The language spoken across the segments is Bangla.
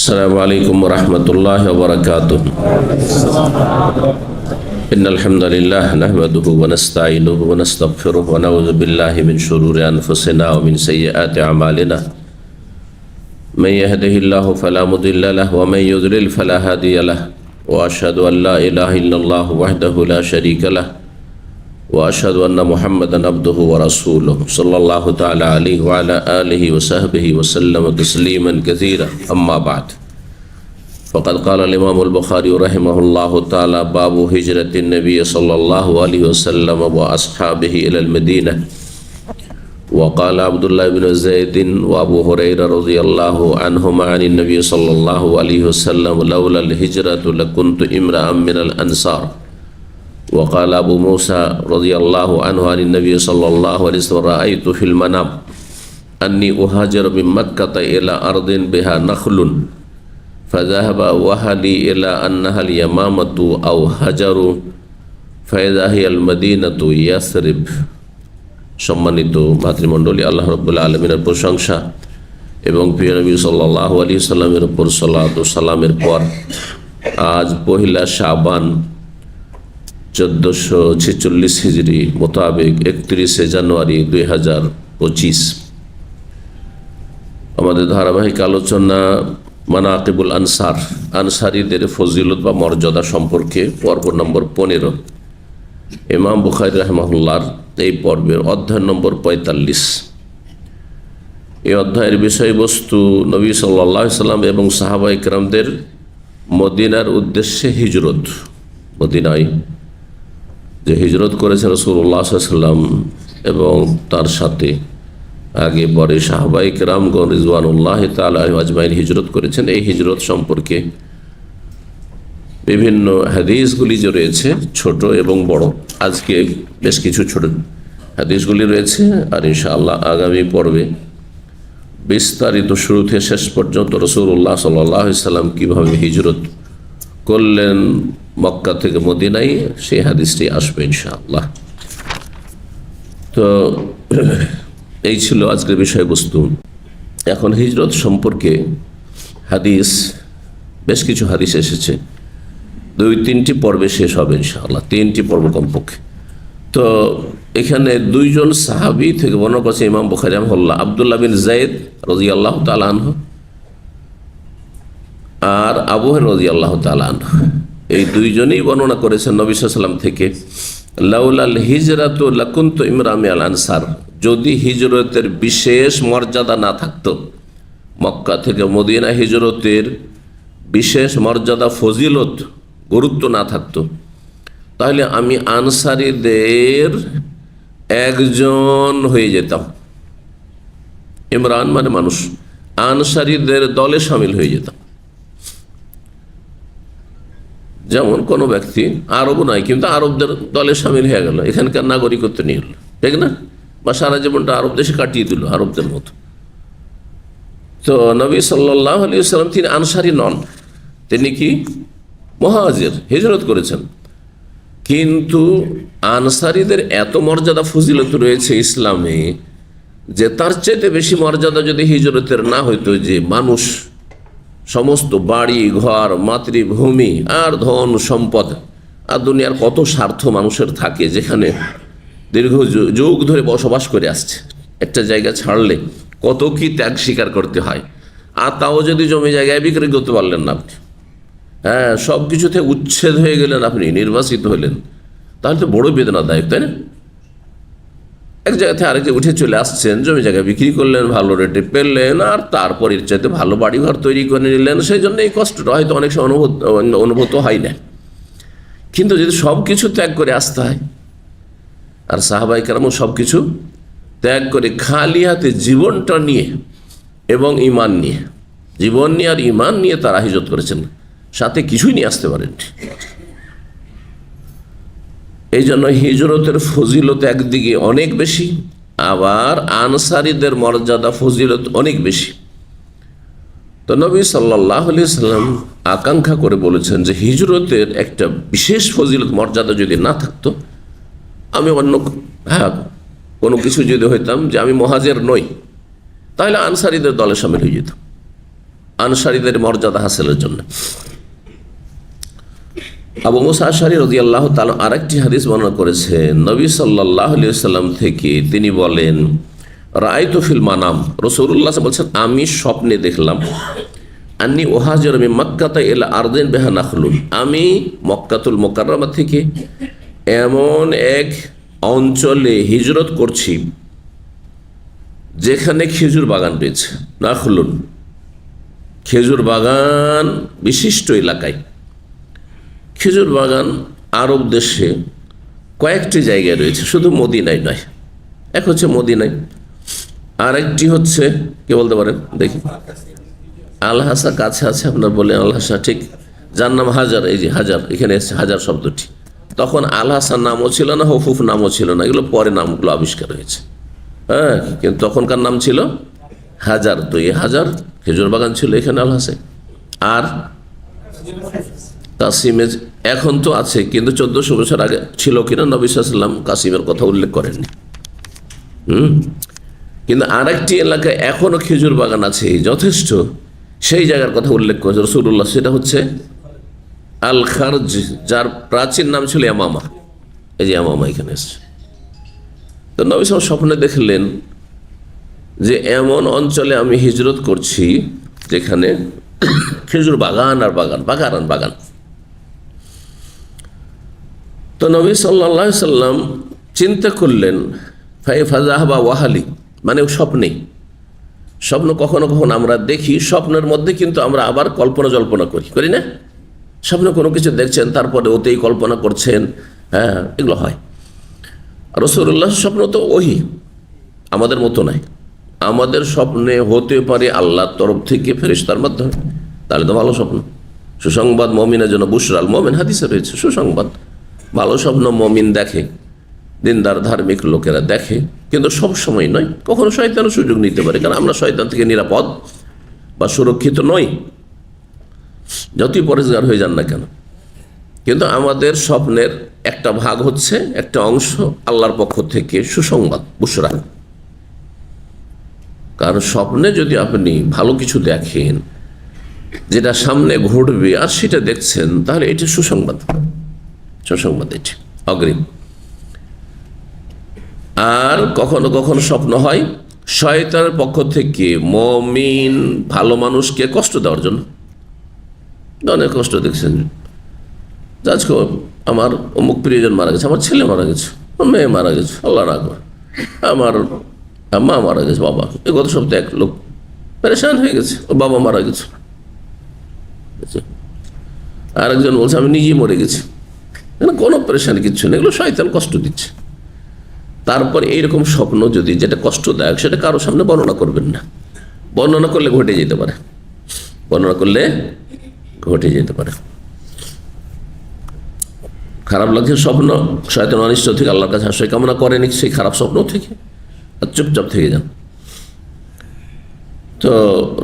السلام عليكم ورحمة الله وبركاته. إن الحمد لله نحمده ونستعينه ونستغفره ونعوذ بالله من شرور أنفسنا ومن سيئات أعمالنا. من يهده الله فلا مضل له ومن يضلل فلا هادي له، وأشهد أن لا إله إلا الله وحده لا شريك له، وأشهد أن محمدا عبده ورسوله صلى الله تعالى عليه وعلى آله وصحبه وسلم تسليما كثيرا. أما بعد، فقد قال الإمام البخاري رحمه الله تعالى: باب هجرة النبي صلى الله عليه وسلم وأصحابه إلى المدينة. وقال عبد الله بن زيد وأبو هريرة رضي الله عنهما عن النبي صلى الله عليه وسلم: لولا الهجرة لكنت امرأ من الأنصار. وقال أبو موسى رضي الله عنه عن النبي صلى الله عليه وسلم: رأيت في المنام أني أهاجر من مكة إلى أرض بها نخل، فذهب وهلي إلى أنها اليمامة أو هجر، فإذا هي المدينة يثرب। সম্মানিত ভাতৃমণ্ডলী, আল্লাহ রাব্বুল আলামিনের প্রশংসা এবং প্রিয় নবী সাল্লাল্লাহু আলাইহি সাল্লামের উপর সালাত ও সালামের পর আজ পহিলা শাবান 1446 হিজরি মোতাবেক 31 জানুয়ারি 2025 আমাদের ধারাবাহিক আলোচনা মানাকিবুল আনসার, আনসারীদের ফজিলত বা মর্যাদা সম্পর্কে পর্ব নম্বর 15। ইমাম বুখারী রাহিমাহুল্লাহর এই পর্বের অধ্যায় নম্বর 45। এই অধ্যায়ের বিষয়বস্তু নবী সাল্লাল্লাহু আলাইহি সাল্লাম এবং সাহাবায়ে কেরামদের মদিনার উদ্দেশ্যে হিজরত। মদিনায় যে হিজরত করেছেন রাসূলুল্লাহ সাল্লাল্লাহু আলাইহি ওয়াসাল্লাম এবং তার সাথে আগে পরে সাহাবায়ে কেরামগণ রিজওয়ানুল্লাহি তাআলা আলাইহিম আজমাইন হিজরত করেছেন, এই হিজরত সম্পর্কে বিভিন্ন হাদিসগুলি যে রয়েছে ছোট এবং বড়, আজকে বেশ কিছু ছোট হাদিসগুলি রয়েছে, আর ইনশাআল্লাহ আগামী পর্বে বিস্তারিত শুরু থেকে শেষ পর্যন্ত রাসূলুল্লাহ সাল্লাল্লাহু আলাইহি সাল্লাম কীভাবে হিজরত করলেন মক্কা থেকে মদিনায়, সেই হাদিসটি আসবে ইনশাআল্লাহ। তো এই ছিল আজকের বিষয়বস্তু। এখন হিজরত সম্পর্কে হাদিস, বেশ কিছু হাদিস এসেছে, 2-3টি পর্বে শেষ হবে ইনশাআল্লাহ, 3টি পর্ব কমপক্ষে। তো এখানে দুইজন সাহাবী থেকে বর্ণনা করেছে ইমাম বুখারী রাহিমাহুল্লাহ, আব্দুল্লাহ বিন যায়েদ রাদিয়াল্লাহু তাআলা আনহু আর আবু হুরায়রা রাদিয়াল্লাহু তাআলা আনহু। এই দুইজনই বর্ণনা করেছেন নবী সাল্লাল্লাহু আলাইহি ওয়াসাল্লাম থেকে, লাউলাল হিজরাতু লাকুনতু ইমরা'আম মিনাল আনসার, যদি হিজরতের বিশেষ মর্যাদা না থাকতো, মক্কা থেকে মদিনা হিজরতের বিশেষ মর্যাদা, ফজিলত, গুরুত্ব না থাকতো, তাহলে আমি আনসারীদের একজন হয়ে যেতাম। ইমরান মানে মানুষ, আনসারীদের দলে শামিল হয়ে যেতাম। যেমন কোনো ব্যক্তি আরব নাই কিন্তু আরবদের দলে শামিল হয়ে গেল, এখানকার নাগরিকত্ব নিয়ে এলো, ঠিক না, বা সারা জীবনটা আরব দেশে কাটিয়ে দিল আরবদের মতো। তো নবী সাল্লাল্লাহু আলাইহি ওয়াসাল্লাম তিনি আনসারী নন, তিনি কি মুহাজির, হিজরত করেছেন। কিন্তু আনসারীদের এত মর্যাদা ফজিলত রয়েছে ইসলামে যে তার চাইতে বেশি মর্যাদা যদি হিজরতের না হইতো, যে মানুষ সমস্ত বাড়ি ঘর, মাতৃভূমি আর ধন সম্পদ আর দুনিয়ার কত স্বার্থ মানুষের থাকে, যেখানে দীর্ঘ যুগ ধরে বসবাস করে আসছে, একটা জায়গা ছাড়লে কত কি ত্যাগ স্বীকার করতে হয়, আর তাও যদি জমি জায়গায় বিক্রি করতে পারলেন না আপনি, হ্যাঁ, সব কিছু থেকে উচ্ছেদ হয়ে গেলেন, আপনি নির্বাসিত হলেন, তাহলে তো বড় বেদনাদায়ক, তাই না? এক জায়গা থেকে আরেক জায়গায় উঠে চলে আসছেন, জমি জায়গায় বিক্রি করলেন, ভালো রেটে পেলেন, আর তারপর এর চাইতে ভালো বাড়িঘর তৈরি করে নিলেন, সেই জন্য এই কষ্টটা হয়তো অনেক সময় অনুভূত হয় না। কিন্তু যদি সব কিছু ত্যাগ করে আসতে হয়, আর সাহাবায়ে কেরাম সব কিছু ত্যাগ করে খালি হাতে জীবনটা নিয়ে এবং ঈমান নিয়ে, জীবন নিয়ে আর ঈমান নিয়ে তারা হিজরত করেছেন, সাথে কিছুই নিয়ে আসতে পারেন। এই জন্য হিজরতের ফজিলত একদিকে অনেক বেশি, আবার আনসারীদের মর্যাদা ফজিলত অনেক বেশি। তো নবী সাল্লাল্লাহু আলাইহি ওয়াসাল্লাম আকাঙ্ক্ষা করে বলেছেন যে হিজরতের একটা বিশেষ ফজিলত মর্যাদা যদি না থাকতো, আমি অন্য কোনো কিছু যদি হইতাম, যে আমি মুহাজির নই, তাহলে আনসারীদের দলে শামিল হয়ে যেতাম। আনসারীদের মর্যাদা হাসিলের জন্য। আবু মুসা আশআরী রাদিয়াল্লাহু তাআলা আরেকটি হাদিস বর্ণনা করেছেন, নবী সাল্লাল্লাহু আলাইহি ওয়াসাল্লাম থেকে তিনি বলেন, রাআইতু ফিল মানাম, রাসূলুল্লাহ বলছেন আমি স্বপ্নে দেখলাম, আন্নী উহাজিরু মিন মক্কাতা ইলা আরদিন বিহা নাখলুন, আমি মক্কাতুল মুকাররমা থেকে এমন এক অঞ্চলে হিজরত করছি যেখানে খেজুর বাগান রয়েছে। নাখলুন, খেজুর বাগান বিশিষ্ট এলাকায়। খেজুর বাগান আরব দেশে কয়েকটি জায়গায় রয়েছে, শুধু মদিনায় নয়। এক হচ্ছে মদিনায়, আর একটি হচ্ছে কে বলতে পারেন দেখি, আল হাসা কাছে আছে, আপনার বলেন আল হাসা, ঠিক, যার নাম হাজার, এই যে হাজার, এখানে এসছে হাজার শব্দটি। তখন আল হাসান নামও ছিল না, হুফুফ নামও ছিল না, এগুলো পরে নামগুলো আবিষ্কার হয়েছে। হ্যাঁ, কিন্তু তখনকার নাম ছিল হাজার। তো এই হাজার খেজুর বাগান ছিল এখানে আল হাসে। আর কাসিমে এখন তো আছে, কিন্তু 1400 বছর আগে ছিল কিনা নবী সাল্লাল্লাহু আলাইহি ওয়াসাল্লাম কাসিমের কথা উল্লেখ করেননি। কিন্তু আরেকটি এলাকায় এখনো খেজুর বাগান আছে যথেষ্ট, সেই জায়গার কথা উল্লেখ করেছে রাসূলুল্লাহ, সেটা হচ্ছে আল খারজ, যার প্রাচীন নাম ছিল ইয়ামামা। এই যে ইয়ামামা এখানে এসছে। তো নবী সাল্লাল্লাহু আলাইহি ওয়াসাল্লাম স্বপ্নে দেখলেন যে এমন অঞ্চলে আমি হিজরত করছি যেখানে খেজুর বাগান আর বাগান, বাগান আর বাগান। তো নবী সাল্লাল্লাহু আলাইহি ওয়াসাল্লাম চিন্তা করলেন, ফাযাহাবা ওয়াহালি, মানে স্বপ্নে। স্বপ্ন কখনো কখনো আমরা দেখি, স্বপ্নের মধ্যে কিন্তু আমরা আবার কল্পনা জল্পনা করি না? স্বপ্নে কোনো কিছু দেখছেন, তারপরে ওতেই কল্পনা করছেন, হ্যাঁ, এগুলো হয়। রাসূলুল্লাহ স্বপ্ন তো ওহী, আমাদের মতো নয়। আমাদের স্বপ্নে হতে পারে আল্লাহর তরফ থেকে ফেরেশতার মাধ্যমে, তাহলে তো ভালো স্বপ্ন। সুসংবাদ মুমিনের জন্য বুশরাল মুমিন, হাদিসে রয়েছে সুসংবাদ। ভালো স্বপ্ন মুমিন দেখে, দিনদার ধার্মিক লোকেরা দেখে, কিন্তু সব সময় নয়। কখনো শয়তানও সুযোগ নিতে পারে, কারণ আমরা শয়তান থেকে নিরাপদ বা সুরক্ষিত নই, যতই পরেজগার হয়ে যান না কেন। কিন্তু আমাদের স্বপ্নের একটা ভাগ হচ্ছে, একটা অংশ আল্লাহর পক্ষ থেকে সুসংবাদ, বুশরা। কারণ স্বপ্নে যদি আপনি ভালো কিছু দেখেন যেটা সামনে ঘটবে আর সেটা দেখছেন, তাহলে এটি সুসংবাদ, সুসংবাদ, এটি অগ্রিম। আর কখনো কখনো স্বপ্ন হয় শয়তানের পক্ষ থেকে মুমিন ভালো মানুষকে কষ্ট দেওয়ার জন্য। অনেক কষ্ট দেখছেন, আজকে আমার অমুক প্রিয়জন মারা গেছে, আমার ছেলে মারা গেছে, আমার মেয়ে মারা গেছে, আল্লাহ না করে, আমার মা মারা গেছে, বাবা, এই গত সপ্তাহে এক লোক পেরেশান হয়ে গেছে, ওর বাবা মারা গেছে। আরেকজন বলছে আমি নিজেই মরে গেছি। কোনো পেরেশানি কিচ্ছু নেই, এগুলো শয়তান কষ্ট দিচ্ছে। তারপর এইরকম স্বপ্ন যদি, যেটা কষ্টদায়ক, সেটা কারো সামনে বর্ণনা করবেন না। বর্ণনা করলে ঘটে যেতে পারে, বর্ণনা করলে ঘটে যেতে পারে। খারাপ লাগছে স্বপ্ন, শয়তান অনিষ্ট থেকে আল্লাহর কাছে আশ্রয় কামনা করেনি সেই খারাপ স্বপ্ন থেকে, আর চুপচাপ থেকে যান। তো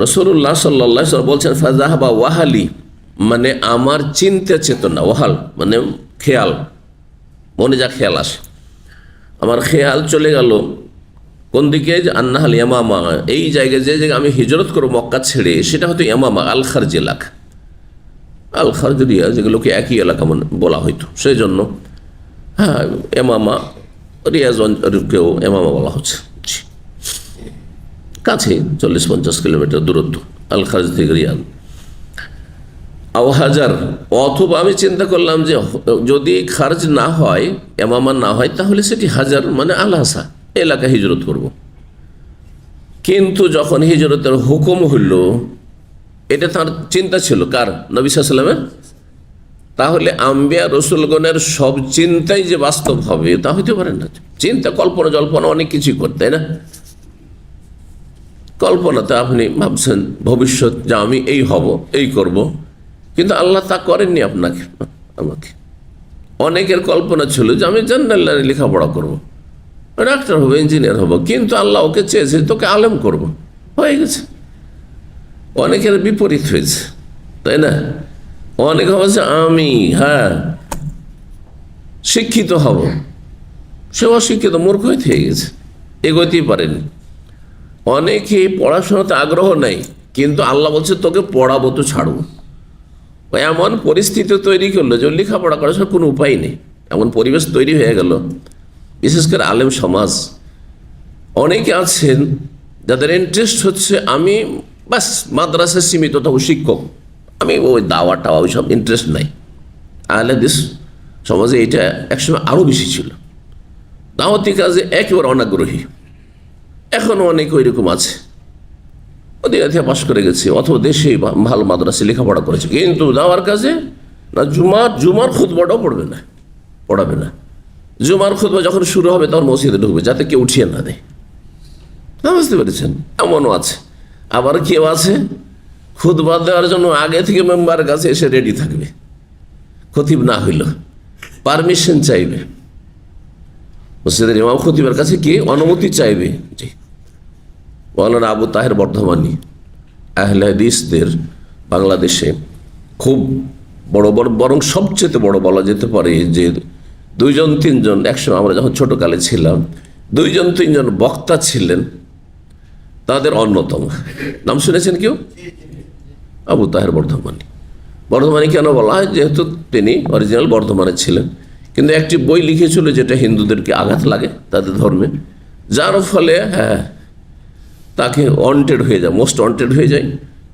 রাসূলুল্লাহ সাল্লাল্লাহু আলাইহি ওয়াসাল্লাম বলছেন, ফাযাহাবা ওয়াহালি, মানে আমার চিন্তা চেতনা, ওয়াহাল মানে খেয়াল, মনে যা খেয়াল আসে, আমার খেয়াল চলে গেল কোন দিকে, যে আন্নাহাল ইয়ামামা, এই জায়গায় যে জায়গায় আমি হিজরত করব মক্কা ছেড়ে, সেটা হয়তো ইয়ামামা, আল খারজ এলাকা, আল খারজ রিয়া, যেগুলোকে একই এলাকা বলা হয়তো, সেই জন্য হ্যাঁ ইয়ামামা, রিয়াজকেও ইয়ামামা বলা হচ্ছে, কাছে 40-50 কিলোমিটার দূরত্ব আল খারজ থেকে রিয়াদ। আও হাজার, অথবা আমি চিন্তা করলাম যে যদি খারজ না হয়, ইয়ামামা না হয়, তাহলে সেটি হাজার মানে আল হাসা এলাকা হিজরত করব। কিন্তু যখন হিজরতের হুকুম হইল, এটা তার চিন্তা ছিল কার? নবী সাল্লাল্লাহু আলাইহি ওয়াসাল্লামের। তাহলে আম্বিয়া রসুলগণের সব চিন্তাই যে বাস্তব হবে তা হইতে পারে না। চিন্তা, কল্পনা জল্পনা অনেক কিছুই করতে, তাই না? কল্পনাতে আপনি ভাবছেন ভবিষ্যৎ যে আমি এই হব, এই করব, কিন্তু আল্লাহ তা করেননি আপনাকে, আমাকে। অনেকের কল্পনা ছিল যে আমি জেনারেল লাইনে লেখাপড়া করব, ডাক্তার হবো, ইঞ্জিনিয়ার হব, কিন্তু আল্লাহ ওকে চেয়েছে তোকে আলেম করব, হয়ে গেছে। অনেকের বিপরীত হয়েছে, তাই না? অনেকে ভাবছে আমি শিক্ষিত হব, সে অশিক্ষিত, মূর্খ হয়ে থেকে গেছে, এগোতেই পারেনি। অনেকে পড়াশোনাতে আগ্রহ নেই, কিন্তু আল্লাহ বলছে তোকে পড়াবো তো ছাড়বো। এমন পরিস্থিতি তৈরি করলো যে লেখাপড়া করার কোনো উপায় নেই, এমন পরিবেশ তৈরি হয়ে গেল। বিশেষ করে আলেম সমাজ অনেকে আছেন যাদের ইন্টারেস্ট হচ্ছে আমি বাস মাদ্রাসায় সীমিত থাকবো, শিক্ষক, আমি ওই দাওয়া টাওয়া ওই সব ইন্টারেস্ট নাই। আহলে হাদিস সমাজে এটা একসময় আরও বেশি ছিল, দাওয়াতি কাজে একেবারে অনাগ্রহী। এখনও অনেক ওই রকম আছে, ওদের থেকে পাশ করে গেছে অথবা দেশে ভালো মাদ্রাসা লেখাপড়া করেছে, কিন্তু দাওয়ার কাজে না জুমার খুতবাটাও পড়াবে না। জুমার খুতবা যখন শুরু হবে তখন মসজিদে ঢুকবে যাতে কেউ উঠিয়ে না দেয়। বুঝতে পেরেছেন? এমনও আছে। আবার কেউ আছে খুতবা দেওয়ার জন্য আগে থেকে মেম্বারের কাছে এসে রেডি থাকবে, খতিব না হইল পারমিশন চাইবে, মসজিদের ইমাম খতিবের কাছে কি অনুমতি চাইবে। জি, মাওলানা আবু তাহের বর্ধমানী আহলে হাদিসদের বাংলাদেশে খুব বড় বরং সবচেয়ে বড় বলা যেতে পারে যে 2-3জন একসময় আমরা যখন ছোটকালে ছিলাম 2-3জন বক্তা ছিলেন, তাদের অন্যতম। নাম শুনেছেন কেউ? আবু তাহের বর্ধমানী কেন বলা হয়? যেহেতু তিনি অরিজিনাল বর্ধমানে ছিলেন, কিন্তু একটি বই লিখেছিল যেটা হিন্দুদেরকে আঘাত লাগে তাদের ধর্মে, যার ফলে তাকে ওয়ান্টেড হয়ে যায়, মোস্ট ওয়ান্টেড হয়ে যায়।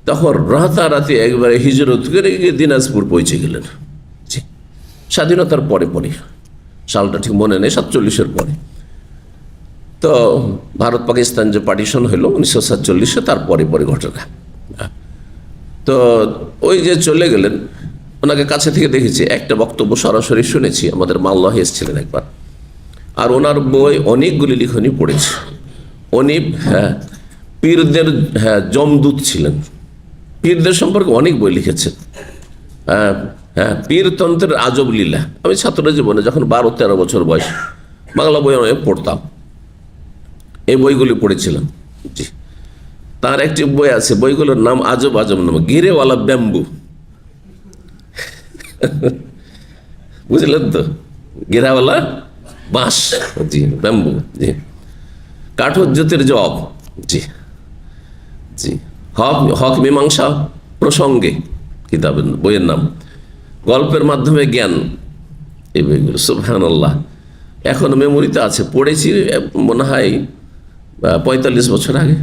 তখন রাতারাতি একবারে হিজরত করে গিয়ে দিনাজপুর পৌঁছে গেলেন। জি, স্বাধীনতার পরে সালটা ঠিক মনে নেই, 47-এর পরে। তো ভারত পাকিস্তান যে পার্টিশন হলো 1947-এ, তার পরে ঘটনা। তো ওই যে চলে গেলেন, ওনাকে কাছে থেকে দেখেছি, একটা বক্তব্য সরাসরি শুনেছি, আমাদের মাল্লাহে এসেছিলেন একবার। আর ওনার বই অনেকগুলি লিখনি পড়েছে। উনি পীরদের জমদূত ছিলেন, পীরদের সম্পর্কে অনেক বই লিখেছেন। পীরতন্ত্রের আজব লীলা। আমি ছাত্র জীবনে যখন 12-13 বছর বয়স বাংলা বই অনেক পড়তাম, এই বইগুলি পড়েছিলাম। জি, তার একটি বই আছে, বইগুলোর নাম আজব নাম, গিরেওয়ালা ব্যাম্বু। বুঝলেন তো? গিরাওয়ালা বাঁশ, জি, ব্যাম্বু, জি, কাঠোজ্যোতির জব, জি জি, হক মীমাংসা প্রসঙ্গে কিতাবের বইয়ের নাম, গল্পের মাধ্যমে জ্ঞান, এই বইগুলো সুবহানাল্লাহ এখনো মেমোরিতে আছে। পড়েছি মনে হয় 45 বছর আগে,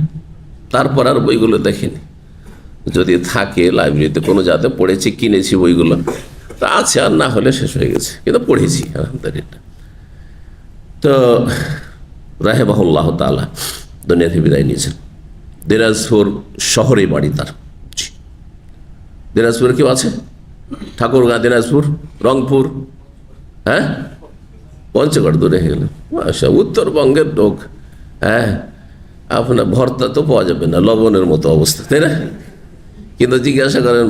তারপর আর বইগুলো দেখিনি। যদি থাকে লাইব্রেরিতে কোনো যাতে পড়েছি, কিনেছি বইগুলো তা আছে, আর না হলে শেষ হয়ে গেছে, কিন্তু পড়েছি আলহামদুলিল্লাহ। তো রাহিমাহুল্লাহ তাআলা দুনিয়া থেকে বিদায় নিয়েছেন। দিনাজপুর শহরে বাড়ি তার। দিনাজপুরে কেউ আছে? ঠাকুরগাঁ, দিনাজপুর, রংপুর, পঞ্চগড় দূরে হয়ে গেল। আচ্ছা, উত্তরবঙ্গের লোক, আপনার ভর্তা তো পাওয়া যাবে না, লবণের মতো অবস্থা, তাই না? কিন্তু জিজ্ঞাসা করেন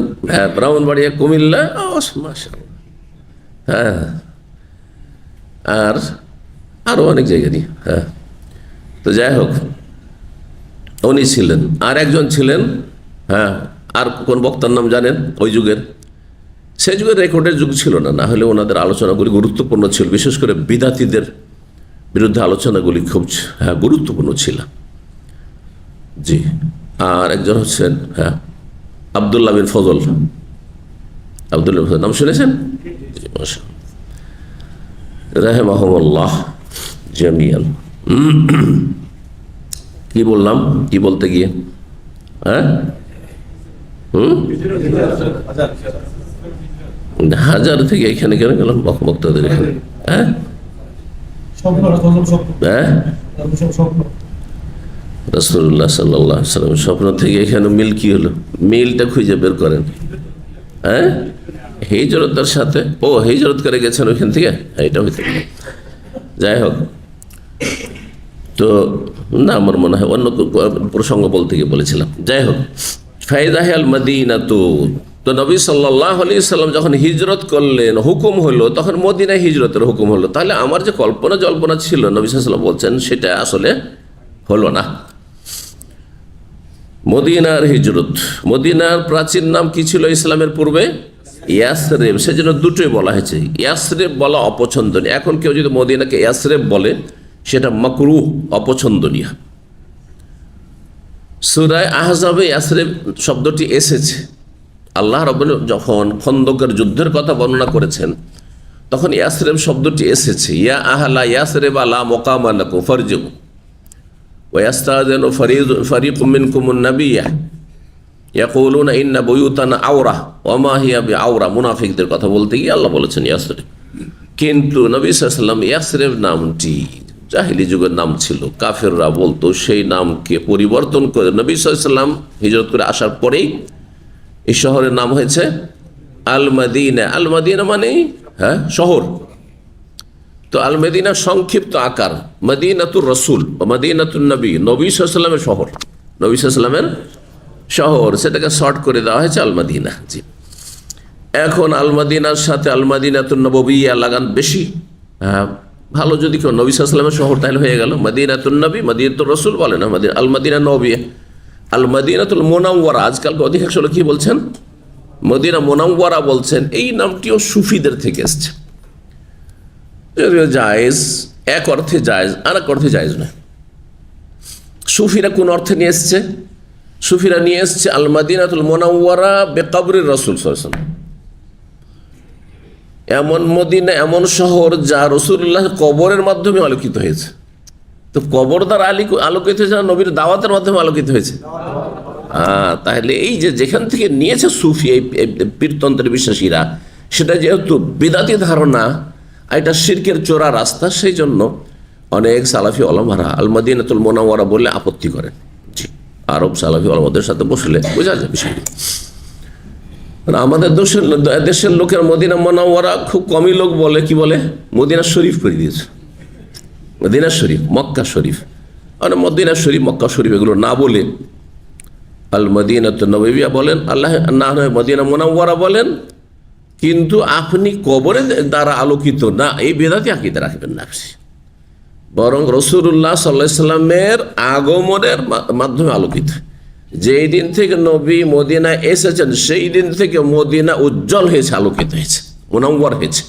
ব্রাহ্মণবাড়িয়া, কুমিল্লা, আর আরও অনেক জায়গারই। তো যাই হোক, উনি ছিলেন। আর একজন ছিলেন, আর কোন বক্তার নাম জানেন? ওই যুগের, সেই যুগের রেকর্ডের যুগ ছিল না, না হলে ওনাদের আলোচনাগুলি গুরুত্বপূর্ণ ছিল, বিশেষ করে বিদাতীদের বিরুদ্ধে আলোচনাগুলি খুব গুরুত্বপূর্ণ ছিল। জি, আর একজন হচ্ছেন আব্দুল্লাহ বিন ফজল। নাম শুনেছেন? রাহিমাহুমুল্লাহ জামিয়ান। কি বললাম, কি বলতে গিয়ে? হাজার থেকে এখানে কেন গেলাম? বক্তাদের এখানে রাসূলুল্লাহ সাল্লাল্লাহু আলাইহি ওয়াসাল্লাম স্বপ্ন থেকে এখানে মিল কি হলো? মিলটা খুঁজে বের করেন। হিজরতের সাথে হিজরত করে গেছেন ওইখান থেকে, এটা হইতে পারে। যাই হোক, তো না, আমার মনে হয় অন্য প্রসঙ্গ বলতে গিয়ে বলেছিলাম। যাই হোক, ফাইদাহাল মদিনা, তো নবী সাল্লাল্লাহু আলাইহি ওয়াসাল্লাম যখন হিজরত করলেন, হুকুম হলো, তখন মদিনায় হিজরতের হুকুম হলো। তাহলে আমার যে কল্পনা জল্পনা ছিল, নবী সাল্লাল্লাহু আলাইহি ওয়াসাল্লাম বলছেন, সেটা আসলে হলো না। মদিনার হিজরত, মদিনার প্রাচীন নাম কি ছিল ইসলামের পূর্বে? ইয়াসরেব। সেজন্য দুটোই বলা হয়েছে। ইয়াসরেব বলা অপছন্দনীয়। এখন কেউ যদি মদিনাকে ইয়াসরেব বলে, সেটা মাকরুহ, অপছন্দনীয়। সূরা আহজাবে ইয়াসরিব শব্দটি এসেছে, আল্লাহ রাব্বুল যখন খন্দকের যুদ্ধের কথা বর্ণনা করেছেন তখন ইয়াসরিব শব্দটি এসেছে। ইয়া আহলা ইয়াসরিব লা মুকামা লাকুম ফারজিউ ওয়া ইয়াস্তাযিনু ফারিকুম মিনকুমুন নাবিয়্যা ইয়াকুলুনা ইন্না বুয়ুতানা আওরা ওয়া মা হিয়া বিআওরা। মুনাফিকদের কথা বলতে গিয়ে আল্লাহ বলেছেন ইয়াসরিব। কিন্তু নবী সাল্লাল্লাহু আলাইহি ওয়াসাল্লাম ইয়াসরিব নামটি জাহিলি যুগের নাম ছিল, কাফেররা বলতো, সেই নামকে পরিবর্তন করে নবী সাল্লাল্লাহু আলাইহি ওয়াসাল্লাম হিজরত করে আসার পরেই এই শহরের নাম হয়েছে আল মদিনা। আল মদিনা মানে শহর। তো আল মদিনা সংক্ষিপ্ত আকার মদিনাতুর রসুল বা মদিনাতুন নবী, নবী সাল্লাল্লাহু আলাইহি ওয়াসাল্লামের শহর, নবী সাল্লাল্লাহু আলাইহি ওয়াসাল্লামের শহর, সেটাকে শর্ট করে দেওয়া হয়েছে আল মদিনা। জি, এখন আল মদিনার সাথে আল মদিনাতুন নববিয়্যা লাগান বেশি। ভালো যদি কেউ নবী সাল্লাল্লাহু আলাইহি ওয়াসাল্লামের শহর তাহলে হয়ে গেল মদিনাতুন নবী, মদিনাতুর রসুল বলে না, আল মদিনা নববিয়্যা। আল মদিনাতুল মুনাওয়ারা, আজকাল অধিকাংশ লোক কি বলছেন মদিনা মুনাওয়ারা বলছেন। এই নামটিও সুফিদের থেকে এসছে, যদিও জায়েজ, এক অর্থে জায়েজ, আর এক অর্থে জায়েজ নয়। সুফিরা কোন অর্থে নিয়ে এসছে? সুফিরা নিয়ে এসছে আল মদিনাতুল মুনাওয়ারা বেকবরির রাসূল সাল্লাল্লাহু আলাইহি ওয়াসাল্লাম, এমন মদিনা, এমন শহর যা রাসূলুল্লাহ কবরের মাধ্যমে আলোকিত হয়েছে। তো কবর দ্বারা আলোকিত হয়েছে না নবীর দাওয়াতের মাধ্যমে আলোকিত হয়েছে? তাহলে এই যে যেখান থেকে নিয়েছে সুফি এই পীরতন্ত্রের বিশ্বাসীরা, সেটা যেহেতু বিদাতি ধারণা, এটা শিরকের চোরা রাস্তা, সেই জন্য অনেক সালাফি ওলামারা আল মদিনাতুল মুনাওয়ারা বললে আপত্তি করেন। জি, আরব সালাফি ওলামাদের সাথে বসলে বোঝা যায় বিষয়টি। আমাদের দেশের লোকের মদিনা মুনাওয়ারা খুব কমই লোক বলে, কি বলে মদিনা শরীফ করে দিয়েছে, মদিনা শরীফ, মক্কা শরীফ। মানে মদিনা শরীফ, মক্কা শরীফ এগুলো না বলে আল মদিনাতুন নববিয়্যা বলেন, আল্লাহ না হয় মদিনা মুনাওয়ারা বলেন। কিন্তু আপনি কবরের দ্বারা আলোকিত না, এই বেদাতি আকীদা রাখবেন না, বরং রাসূলুল্লাহ সাল্লাল্লাহু আলাইহি ওয়াসাল্লামের আগমনের মাধ্যমে আলোকিত। যেই দিন থেকে নবী মদিনায় এসেছেন সেই দিন থেকে মদিনা উজ্জ্বল হয়েছে, আলোকিত হয়েছে, মুনাওয়ার হয়েছে।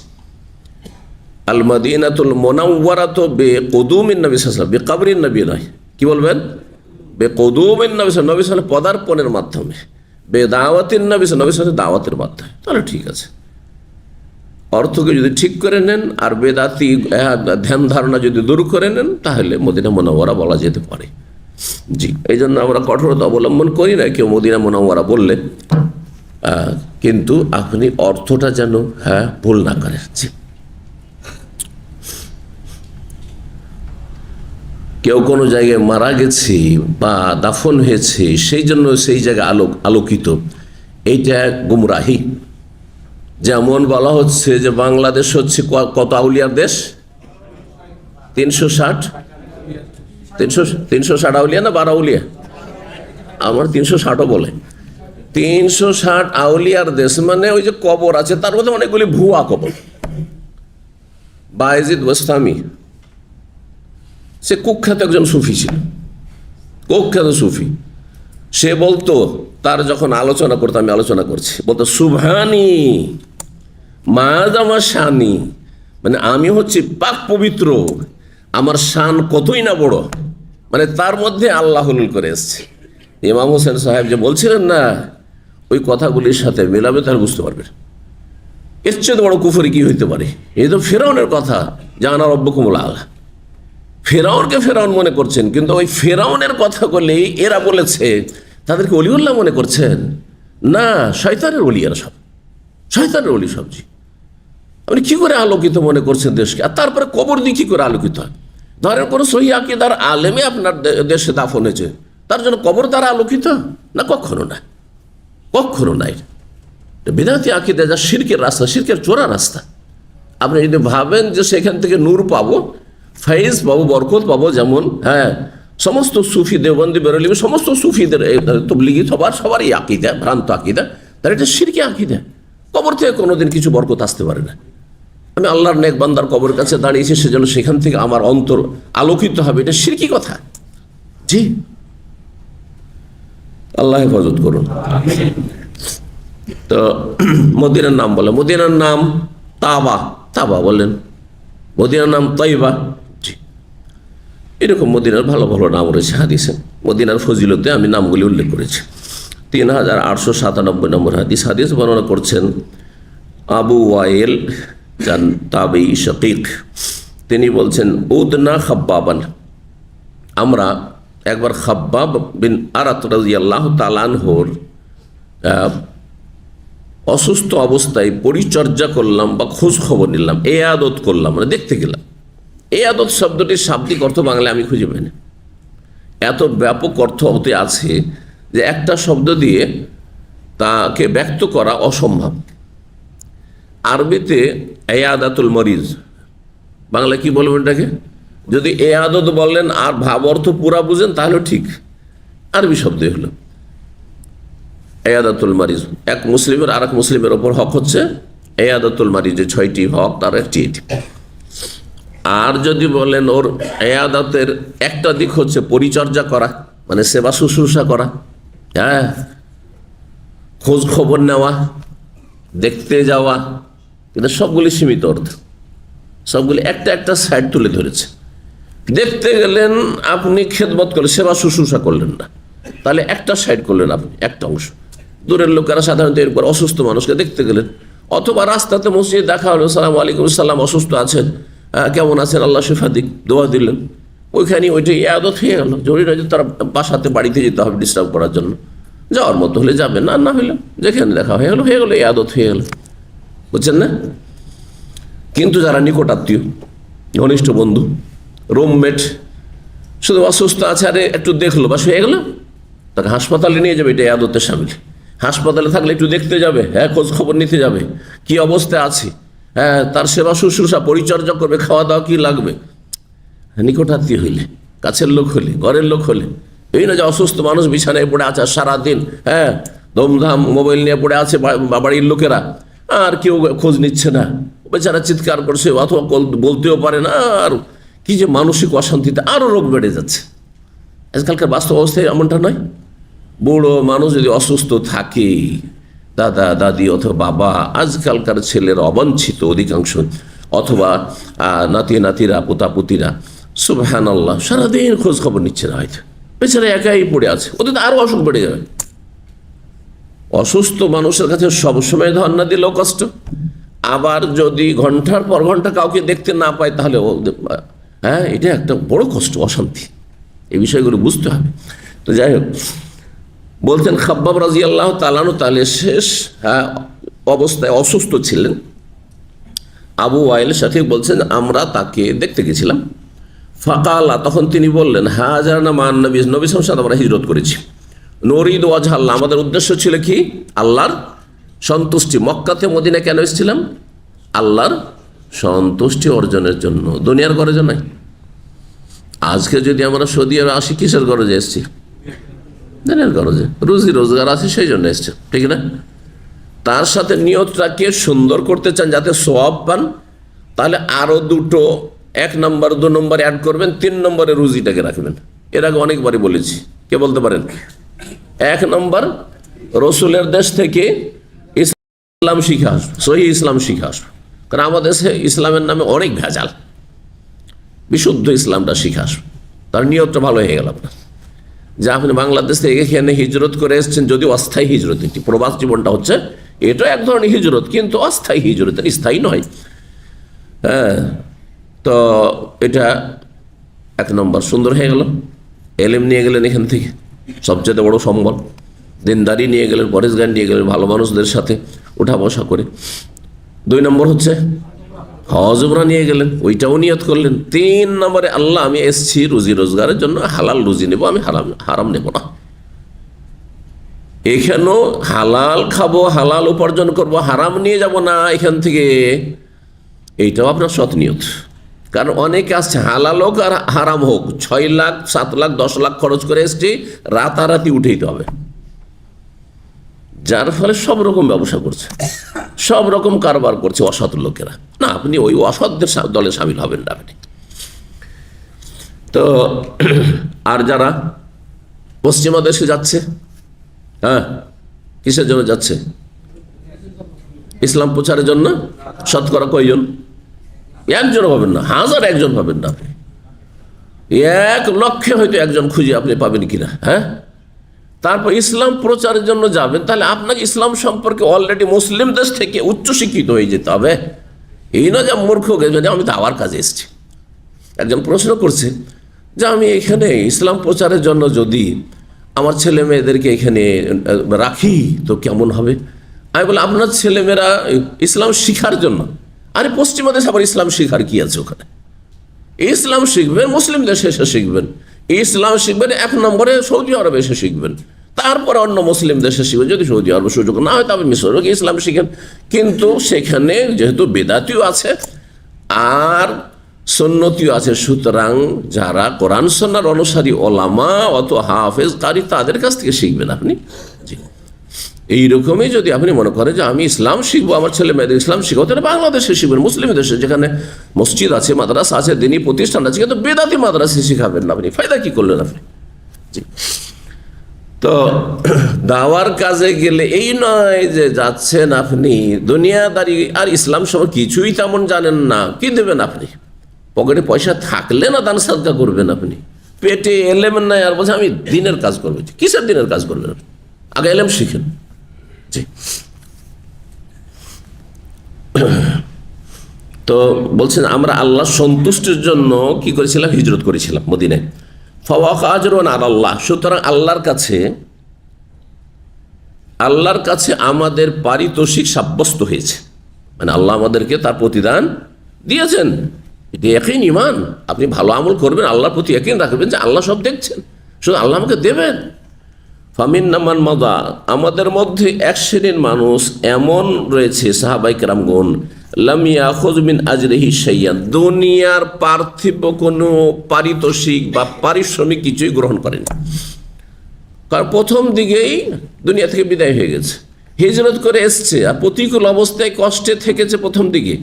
আল মদিনাতুল মুনাওয়ারা তো বেকুদুমিন নবী সাল্লাল্লাহু আলাইহি ওয়াসাল্লাম, বেকবরিন নবী নয়। কি বলবেন? বেকুদুমিন নবী সাল্লাল্লাহু আলাইহি ওয়াসাল্লাম, পদার্পণের মাধ্যমে। বেদাওয়াতিন নবী সাল্লাল্লাহু আলাইহি ওয়াসাল্লাম, দাওয়াতের মাধ্যমে। তাহলে ঠিক আছে, অর্থকে যদি ঠিক করে নেন আর বেদাতি ধ্যান ধারণা যদি দূর করে নেন, তাহলে মদিনা মুনাওয়ারা বলা যেতে পারে। জি, এই জন্য আমরা কঠোরতা অবলম্বন করি না কেউ মদিনা মুনাওয়ারা বললে, কিন্তু আপনি অর্থটা যেন ভুল না করেন। জি, কেউ কোনো জায়গায় মারা গেছে বা দাফন হয়েছে সেই জন্য সেই জায়গা আলোকিত, এইটা গুমরাহি। যেমন বলা হচ্ছে যে বাংলাদেশ হচ্ছে কত আউলিয়ার দেশ? 360 আউলিয়া না 12 আউলিয়া? আমার 360ও বলে। 360 আউলিয়ার দেশ মানে ওই যে কবর আছে তার মধ্যে অনেকগুলি ভুয়া কবর। বায়েজিদ বোস্তামি, সে কুখ্যাত একজন সুফি ছিল, কুখ্যাত সুফি। সে বলতো, তার যখন আলোচনা করতো, আমি আলোচনা করছি, বলতো সুবহানি মাদামা শানি, মানে আমি হচ্ছে পাক পবিত্র, আমার শান কতই না বড়, মানে তার মধ্যে আল্লাহ হুলুল করে এসছে। ইমাম হোসেন সাহেব যে বলছিলেন না, ওই কথাগুলির সাথে মেলাবে তাহলে বুঝতে পারবেন এর চেয়ে বড় কুফরি কি হইতে পারে। এই তো ফেরাউনের কথা, জানা রব্বুকুমুল আলা। ফেরাউনকে ফেরাউন মনে করছেন, কিন্তু ওই ফেরাউনের কথা বলেই এরা বলেছে তাদেরকে অলিউল্লাহ মনে করছেন। না, শয়তানের অলিয়ারা সব, শয়তানের অলি সবজি। আপনি কি করে আলোকিত মনে করছেন দেশকে? আর তারপরে কবর দিয়ে কি করে আলোকিত হয়? ধরেন কোনো সহি আকীদার আলেমে আপনার দেশে দাফন হয়েছে, তার জন্য কবর দ্বারা আলোকিত না? কখনো না, কখনো নাই। বিদআতি আকীদা যা শিরকের রাস্তা, শিরকের চোরা রাস্তা। আপনি যদি ভাবেন যে সেখান থেকে নূর পাবো, ফাইজ পাবো, বরকত পাবো, যেমন সমস্ত সুফি, দেওবন্দি, বেরলভী, সমস্ত সুফিদের, তবলিগি, সবারই আকীদা ভ্রান্ত আকীদা, তার এটা শিরকি আকীদা। কবর থেকে কোনোদিন কিছু বরকত আসতে পারে না। আমি আল্লাহর নেক বান্দার কবরের কাছে দাঁড়িয়েছি, সেজন্য সেখান থেকে আমার অন্তর আলোকিত হবে, এটা শিরকি কথা। জি, আল্লাহ হেফাজত করুন। তো মদিনার নাম বলে, মদিনার নাম তাবা, তাবা বলেন, মদিনার নাম তাইবা। জি, এরকম মদিনার ভালো ভালো নাম রয়েছে হাদিসে। মদিনার ফজিলতে আমি নামগুলি উল্লেখ করেছি। 3897 নম্বর হাদিস বর্ণনা করছেন আবু ওয়াইল যান তাবেঈ শাকীক। তিনি বলছেন উদনা খাব্বাবান, আমরা একবার খাব্বাব বিন আরাত রাদিয়াল্লাহু তাআলা আনহুর অসুস্থ অবস্থায় পরিচর্যা করলাম বা খোঁজ খবর নিলাম, ইয়াদত করলাম, মানে দেখতে গেলাম। ইয়াদত শব্দটির শাব্দিক অর্থ বাংলায় আমি খুঁজে পাই না। এত ব্যাপক অর্থ হতে আছে যে একটা শব্দ দিয়ে তাকে ব্যক্ত করা অসম্ভব। আরবিতে ইয়াদাতুল মরিজ, বাংলা কি বলবেন এটাকে? যদি ইয়াদত বললেন আর ভাব অর্থ পুরা বুঝেন তাহলে ঠিক, আরবি শব্দই হলো ইয়াদাতুল মারিজ। এক মুসলিমের আর এক মুসলিমের ওপর হক হচ্ছে ইয়াদাতুল মারিজ, যে 6টি হক তার একটি এটি। আর যদি বলেন ওর ইয়াদাতের একটা দিক হচ্ছে পরিচর্যা করা, মানে সেবা শুশ্রূষা করা, হ্যাঁ, খোঁজ খবর নেওয়া, দেখতে যাওয়া, কিন্তু সবগুলি সীমিত অর্থ, সবগুলি একটা একটা সাইড তুলে ধরেছে। দেখতে গেলেন আপনি খেদমত করলেন, সেবা শুশ্রূষা করলেন না, তাহলে একটা সাইড করলেন আপনি, একটা অংশ। দূরের লোকেরা সাধারণত এরপর অসুস্থ মানুষকে দেখতে গেলেন, অথবা রাস্তাতে মসজিদে দেখা হলো, সালাম আলাইকুম সালাম, অসুস্থ আছেন, কেমন আছেন, আল্লাহ শিফা দিক, দোয়া দিলেন, ওইখানে ওইটা ইয়াদত হয়ে গেল। জরুরি নয় যে তারা বাসাতে বাড়িতে যেতে হবে ডিস্টার্ব করার জন্য, যাওয়ার মতো হলে যাবেন, না হলে যেখানে দেখা হয়ে গেল ইয়াদত হয়ে গেল, বুঝছেন না? কিন্তু যারা নিকট আত্মীয়, ঘনিষ্ঠ বন্ধু, রুমমেট, শুধু অসুস্থ আছে, আরে একটু দেখলো বাস হয়ে গেল, তাকে হাসপাতালে নিয়ে যাবে, এটা ইয়াদতের সামিল। হাসপাতালে থাকলে একটু দেখতে যাবে, হ্যাঁ, খোঁজ খবর নিতে যাবে, কি অবস্থায় আছে, হ্যাঁ, তার সেবা শুশ্রূষা পরিচর্যা করবে, খাওয়া দাওয়া কি লাগবে। নিকট আত্মীয় হইলে, কাছের লোক হলে, ঘরের লোক হলে, এই না যে অসুস্থ মানুষ বিছানায় পড়ে আছে সারাদিন, হ্যাঁ, ধুমধাম মোবাইল নিয়ে পড়ে আছে বাড়ির লোকেরা, আর কেউ খোঁজ নিচ্ছে না, বেচারা চিৎকার করছে অথবা বলতেও পারে না, আর কি যে মানসিক অশান্তিতে আরও রোগ বেড়ে যাচ্ছে। আজকালকার বাস্তব অবস্থায় এমনটা নয়। বুড়ো মানুষ যদি অসুস্থ থাকে, দাদা দাদি অথবা বাবা, আজকালকার ছেলের অবাঞ্ছিত অধিকাংশ, অথবা নাতি নাতিরা পোতাপুতিরা, সুবহানাল্লাহ, সারাদিন খোঁজ খবর নিচ্ছে না, হয়তো বেচারা একাই পড়ে আছে, ওদের তো আরও অসুখ বেড়ে যাবে। অসুস্থ মানুষের কাছে সবসময় ধর্ণা দিলেও কষ্ট, আবার যদি ঘন্টার পর ঘন্টা কাউকে দেখতে না পায় তাহলে হ্যাঁ, এটা একটা বড় কষ্ট, অশান্তি। এই বিষয়গুলো বুঝতে হবে। তো যাই হোক, বলতেন খাব্বাব রাদিয়াল্লাহু তাআলা আনহু তাহলে শেষ অবস্থায় অসুস্থ ছিলেন। আবু ওয়াইল সাথে বলছেন আমরা তাকে দেখতে গেছিলাম। ফাকালা, তখন তিনি বললেন, হাজারনা মান নবী, নবী সাল্লাল্লাহু আলাইহি ওয়াসাল্লাম আমরা হিজরত করেছি, নরিদ ওয়াজহ আল্লাহ, আমাদের উদ্দেশ্য ছিল কি? আল্লাহর সন্তুষ্টি। মক্কাতে মদিনা কেন এসেছিলাম? আল্লাহর সন্তুষ্টি অর্জনের জন্য, দুনিয়ার গরজে নয়। আজকে যদি আমরা সৌদি আরবে আসি, কিসের গরজে এসেছি? দুনিয়ার গরজে, রুজি রোজগার আছে সেই জন্য এসছে, ঠিক না? তার সাথে নিয়তটাকে সুন্দর করতে চান যাতে সওয়াব পান, তাহলে আরও দুটো, 1 নম্বর 2 নম্বর অ্যাড করবেন, 3 নম্বরে রুজিটাকে রাখবেন। এর আগে অনেকবারই বলেছি, কে বলতে পারেন? 1 নম্বর, রসুলের দেশ থেকে ইসলাম শিখে আসবে, সহি ইসলাম শিখে আসবে, কারণ আমাদের দেশে ইসলামের নামে অনেক ভেজাল। বিশুদ্ধ ইসলামটা শিখে আসবে, তার নিয়তটা ভালো হয়ে গেল আপনার, যে আপনি বাংলাদেশ থেকে এখানে হিজরত করে এসেছেন, যদি অস্থায়ী হিজরত, একটি প্রবাস জীবনটা হচ্ছে এটা এক ধরনের হিজরত, কিন্তু অস্থায়ী হিজরত, স্থায়ী নয়। হ্যাঁ, তো এটা 1 নম্বর সুন্দর হয়ে গেল। এলেম নিয়ে গেলেন এখান থেকে, সবচেয়ে বড় সম্বল। দিনদারি নিয়ে গেলেন, পরেশগান নিয়ে গেলেন, ভালো মানুষদের সাথে উঠা বসা করে। 2 নম্বর হচ্ছে হজ উমরা নিয়ে গেলেন, ওইটাও নিয়ত করলেন। 3 নম্বরে, আল্লাহ আমি এসছি রুজি রোজগারের জন্য, হালাল রুজি নেব, আমি হারাম নেব না। এখানেও হালাল খাবো, হালাল উপার্জন করব, হারাম নিয়ে যাব না এখান থেকে, এইটাও আপনার সৎ নিয়ত। কারণ অনেকে আসছে, হালাল হোক আর হারাম হোক, 6 লাখ 7 লাখ 10 লাখ খরচ করে এসছি, রাতারাতি উঠেইতে হবে, যার ফলে সব রকম ব্যবসা করছে, সব রকম কারবার করছে অসৎ লোকেরা। না, আপনি ওই অসৎদের দলে সামিল হবেন না আপনি। তো আর যারা পশ্চিমা দেশে যাচ্ছে, হ্যাঁ, কিসের জন্য যাচ্ছে? ইসলাম প্রচারের জন্য। শতকরা কয়জন? 1 জন হবেন না, 1000 1 জন হবেন না আপনি। 1 লক্ষে হয়তো একজন খুঁজে আপনি পাবেন কিনা। হ্যাঁ, তারপর ইসলাম প্রচারের জন্য যাবেন, তাহলে আপনাকে ইসলাম সম্পর্কে অলরেডি মুসলিম দেশ থেকে উচ্চশিক্ষিত হয়ে যেতে হবে। এই না যে মূর্খ যে আমি দাওয়ার কাজে এসেছি। একজন প্রশ্ন করছে যে আমি এখানে ইসলাম প্রচারের জন্য যদি আমার ছেলে মেয়েদেরকে এখানে রাখি তো কেমন হবে। আমি বলি আপনার ছেলেমেয়েরা ইসলাম শিখার জন্য, আরে পশ্চিমা দেশে আবার ইসলাম শিখার কি আছে? ওখানে ইসলাম শিখবেন মুসলিম দেশে এসে শিখবেন, ইসলাম শিখবেন 1 নম্বরে সৌদি আরবে এসে শিখবেন, তারপরে অন্য মুসলিম দেশে শিখবেন। যদি সৌদি আরবে সুযোগ না হয় তবে মিশরে গিয়ে ইসলাম শিখেন। কিন্তু সেখানে যেহেতু বেদাতিও আছে আর সুন্নতিও আছে, সুতরাং যারা কোরআন সুন্নাহর অনুসারী ওলামা অত হাফেজ কারি তাদের কাছ থেকে শিখবেন আপনি। জি, এইরকমই যদি আপনি মনে করেন যে আমি ইসলাম শিখবো, আমার ছেলে মেয়েদের ইসলাম শিখবো, তাহলে বাংলাদেশে শিখবেন, মুসলিম দেশে যেখানে মসজিদ আছে, মাদ্রাসা আছে, দিনী প্রতিষ্ঠান আছে, কিন্তু বেদাতি মাদ্রাসা শিখাবেন না আপনি। ফায়দা কি করলেন আপনি? জি, তো দাওয়ার কাজে গেলে এই নয় যে যাচ্ছেন আপনি দুনিয়াদারি আর ইসলাম সম্পর্কে কিছুই তেমন জানেন না, কি দেবেন আপনি? পকেটে পয়সা থাকলে না দান সাদকা করবেন আপনি, পেটে এলেম নাই আর বলছে আমি দিনের কাজ করবো। কিসের দিনের কাজ করবেন আপনি? আগে এলেম শিখেন। জি, তো বলছেন আমরা আল্লাহ সন্তুষ্টির জন্য কি করেছিলাম? হিজরত করেছিলাম মদিনায়। ফাওয়াকা আজরুন আলাল্লাহ, সুতরাং আল্লাহর কাছে আমাদের পারিতোষিক সাব্যস্ত হয়েছে, মানে আল্লাহ আমাদেরকে তার প্রতিদান দিয়েছেন। এটি ইয়াকিন, ঈমান। আপনি ভালো আমল করবেন, আল্লাহর প্রতি ইয়াকিন রাখবেন যে আল্লাহ সব দেখছেন, শুধু আল্লাহ আমাকে দেবেন। ফামিন্না মান মাদা, আমাদের মধ্যে 1 শ্রেণীর মানুষ এমন রয়েছে সাহাবায়ে কেরামগণ, লাম ইয়াখুয মিন আজরিহি শাইয়ান, দুনিয়ার পার্থিব কোনো পারিতোষিক বা পারিশ্রমিক কিছুই গ্রহণ করেনি। কারণ প্রথম দিকেই দুনিয়া থেকে বিদায় হয়ে গেছে, হিজরত করে এসছে আর প্রতিকূল অবস্থায় কষ্টে থেকেছে প্রথম দিকে।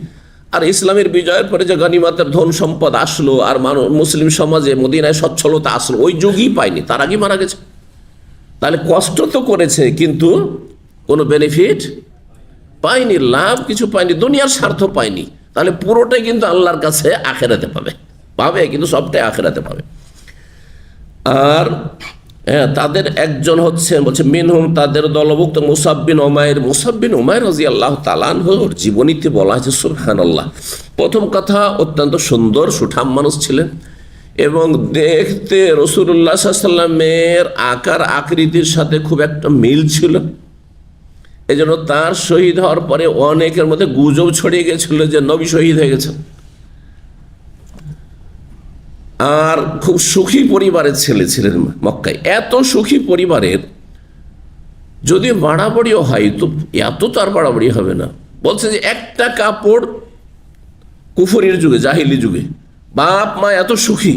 আর ইসলামের বিজয়ের পরে যে গনিমতের ধন সম্পদ আসলো আর মুসলিম সমাজে মদিনায় সচ্ছলতা আসলো, ওই যুগই পায়নি, তার আগেই মারা গেছে। তাহলে কষ্ট তো করেছে কিন্তু কোনো বেনিফিট পায়নি, লাভ কিছু পায়নি, দুনিয়ার স্বার্থ পায়নি। তাহলে পুরোটাই কিন্তু আল্লাহর কাছে আখেরাতে পাবে, কিন্তু সবটাই আখেরাতে পাবে। আর তাদের একজন বলছে মিনহুম, তাদের দলভুক্ত মুসাব বিন উমাইর রাদিয়াল্লাহু তাআলা আনহুর জীবনীতে বলা হয়েছে সুবহানাল্লাহ। প্রথম কথা, অত্যন্ত সুন্দর সুঠাম মানুষ ছিলেন এবং দেখতে রাসূলুল্লাহ সাল্লাল্লাহু আলাইহি ওয়াসাল্লামের আকার আকৃতির সাথে খুব একটা মিল ছিল। এজন্য তার শহীদ হওয়ার পরে অনেকের মধ্যে গুজব ছড়িয়ে গেছিল যে নবী শহীদ হয়ে গেছেন। আর খুব সুখী পরিবারের ছেলে ছিলেন মক্কায়। এত সুখী পরিবারের যদি বাড়াবাড়িও হয় তো এত তো আর বাড়াবাড়ি হবে না। বলছে যে একটা কাপড় কুফরির যুগে, জাহিলি যুগে বাপ মা এত সুখী,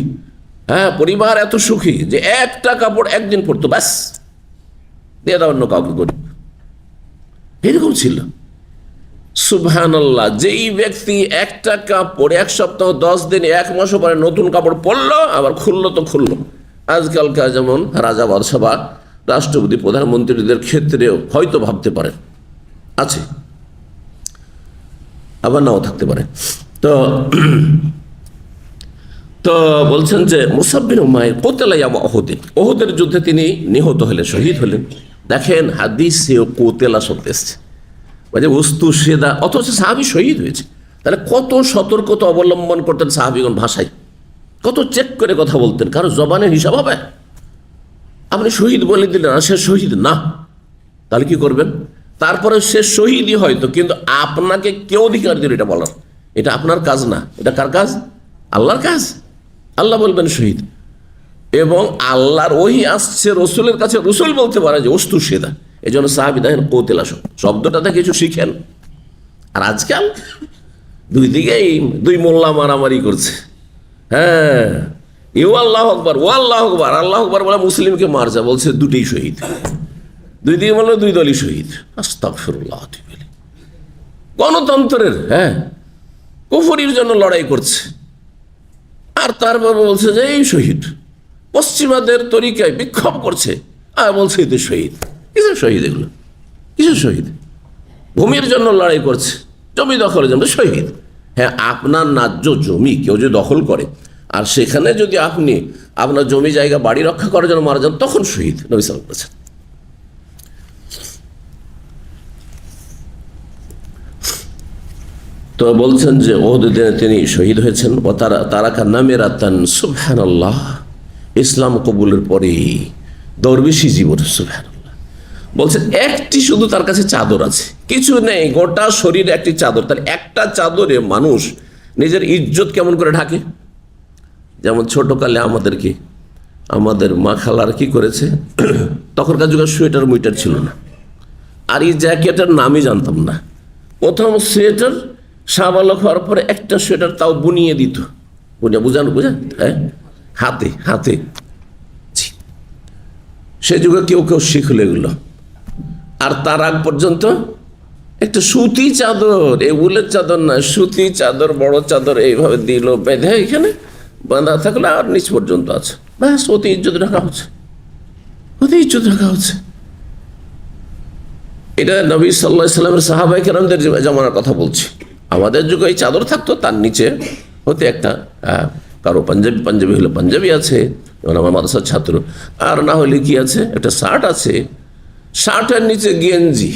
পরিবার এত সুখী যে একটা কাপড় একদিন পরতো, ব্যাস দিয়ে দাও অন্য কাউকে গরিব, এরকম ছিল। সুবহানাল্লাহ, যেই ব্যক্তি একটা কাপড় 1 সপ্তাহ 10 দিন 1 মাসও পরে নতুন কাপড় পরলো আবার খুললো তো খুললো। আজকালকার যেমন রাজা বাদশা বা রাষ্ট্রপতি প্রধানমন্ত্রীদের ক্ষেত্রেও হয়তো ভাবতে পারেন আছে, আবার নাও থাকতে পারে। তো বলছেন যে মুসাব বিন উমাইর কোতেলা ইয়াওমা উহুদ, উহুদের যুদ্ধে তিনি নিহত হলেন, শহীদ হলেন। দেখেন হাদিসে কোতেলা শব্দ এসেছে, মানে বস্তু সেদা, অথচ সাহাবী শহীদ হয়েছে। তাহলে কত সতর্কতা অবলম্বন করতেন সাহাবীগণ, ভাষায় কত চেক করে কথা বলতেন, কারো জবানের হিসাব হবে। আপনি শহীদ বলে দিলেন আর সে শহীদ না, তাহলে কি করবেন? তারপরে সে শহীদই হয়তো, কিন্তু আপনাকে কেউ অধিকার দিল এটা বলার, এটা আপনার কাজ না। এটা কার কাজ? আল্লাহর কাজ। আল্লাহ বলবেন শহীদ, এবং আল্লাহর ওহী আসছে রসুলের কাছে, রসুল বলতে পারে যে অস্তু সেদা। এই জন্য সাহাবী দেখেন কোতেলা শব্দটাতে কিছু শিখেন। আর আজকাল দুই দিকেই দুই মোল্লা মারামারি করছে। ইউ আল্লাহু আকবার, ও আল্লাহু আকবার, আল্লাহু আকবার বলে মুসলিমকে মারছে, বলছে দুটোই শহীদ। দুই দিকে বললো দুই দলই শহীদ। আস্তাগফিরুল্লাহ। গণতন্ত্রের কুফরির জন্য লড়াই করছে, আর তারপর বলছে যে এই শহীদ। পশ্চিমাদের তরিকায় বিক্ষোভ করছে আর বলছে এতে শহীদ। কিসের শহীদ এগুলো? কিসের শহীদ? ভূমির জন্য লড়াই করছে, জমি দখলের জন্য শহীদ। আপনার ন্যায্য জমি কেউ যদি দখল করে আর সেখানে যদি আপনি আপনার জমি জায়গা বাড়ি রক্ষা করার জন্য মারা যান, তখন শহীদ। নবী সাল্লাল্লাহু আলাইহি ওয়াসাল্লাম বলেছেন। তো বলছেন যে ওহুদের দিনে তিনি শহীদ হয়েছেন। ও তারাকা নামেরাতান, সুবহানাল্লাহ, ইসলাম কবুলের পরে দরবেশী জীবন। সুবহানাল্লাহ বলছেন, একটি শুধু তার কাছে চাদর আছে, কিছু নেই, গোটা শরীরে একটি চাদর। তার একটা চাদরে মানুষ নিজের ইজ্জত কেমন করে ঢাকে। যেমন ছোটকালে আমাদের মা খালার কি করেছে, তখনকার যুগে সোয়েটার মুইটার ছিল না, আর এই জ্যাকেটের নামই জানতাম না। প্রথম সোয়েটার সাবালক হওয়ার পরে একটা সোয়েটার তাও বুনিয়ে দিত, বুঝান, হ্যাঁ, হাতে। সে যুগে কেউ শিখলো এগুলো। আর তার আগ পর্যন্ত একটা সুতি চাদর, এই উলের চাদর না, সুতি চাদর, বড় চাদর এইভাবে দিল, বেঁধে এখানে বাঁধা থাকলে আর নিচ পর্যন্ত আছে, ব্যাস, অতি ইজ্জত রাখা হচ্ছে। এটা নবী সাল্লাল্লাহু আলাইহি সাল্লামের সাহাবায়ে কেরামদের জামানার কথা বলছি। আমাদের যুগে এই চাদর থাকতো, তার নিচে হতে একটা কারো পাঞ্জাবি হলে পাঞ্জাবি আছে, যেমন আমার মাদ্রাসার ছাত্র, আর না হলে কি আছে, একটা শার্ট আছে, শার্টের নিচে গেঞ্জি।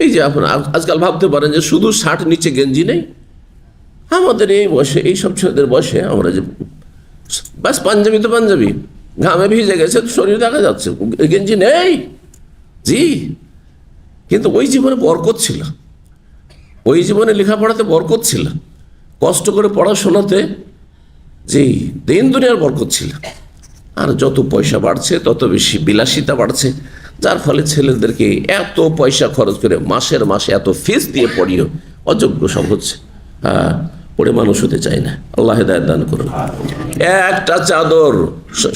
এই যে আপনার আজকাল ভাবতে পারেন যে শুধু শার্ট নিচে গেঞ্জি নেই। আমাদের এই বয়সে, এই সব ছেলেদের বয়সে আমরা যে ব্যাস পাঞ্জাবি তো পাঞ্জাবি, ঘামে ভিজে গেছে, শরীর দেখা যাচ্ছে, গেঞ্জি নেই। জি, কিন্তু ওই জীবনে বরকত ছিল, ওই জীবনে লেখাপড়াতে বরকত ছিল, কষ্ট করে পড়াশোনাতে জি দিন দুনিয়ার বরকত ছিল। আর যত পয়সা বাড়ছে তত বেশি বিলাসিতা বাড়ছে, যার ফলে ছেলেদেরকে এত পয়সা খরচ করে মাসে এত ফিস দিয়ে পড়িও অযোগ্য সব হচ্ছে। পড়ে মানুষ হতে চায় না। আল্লাহ হেদায়েত দান করুন। একটা চাদর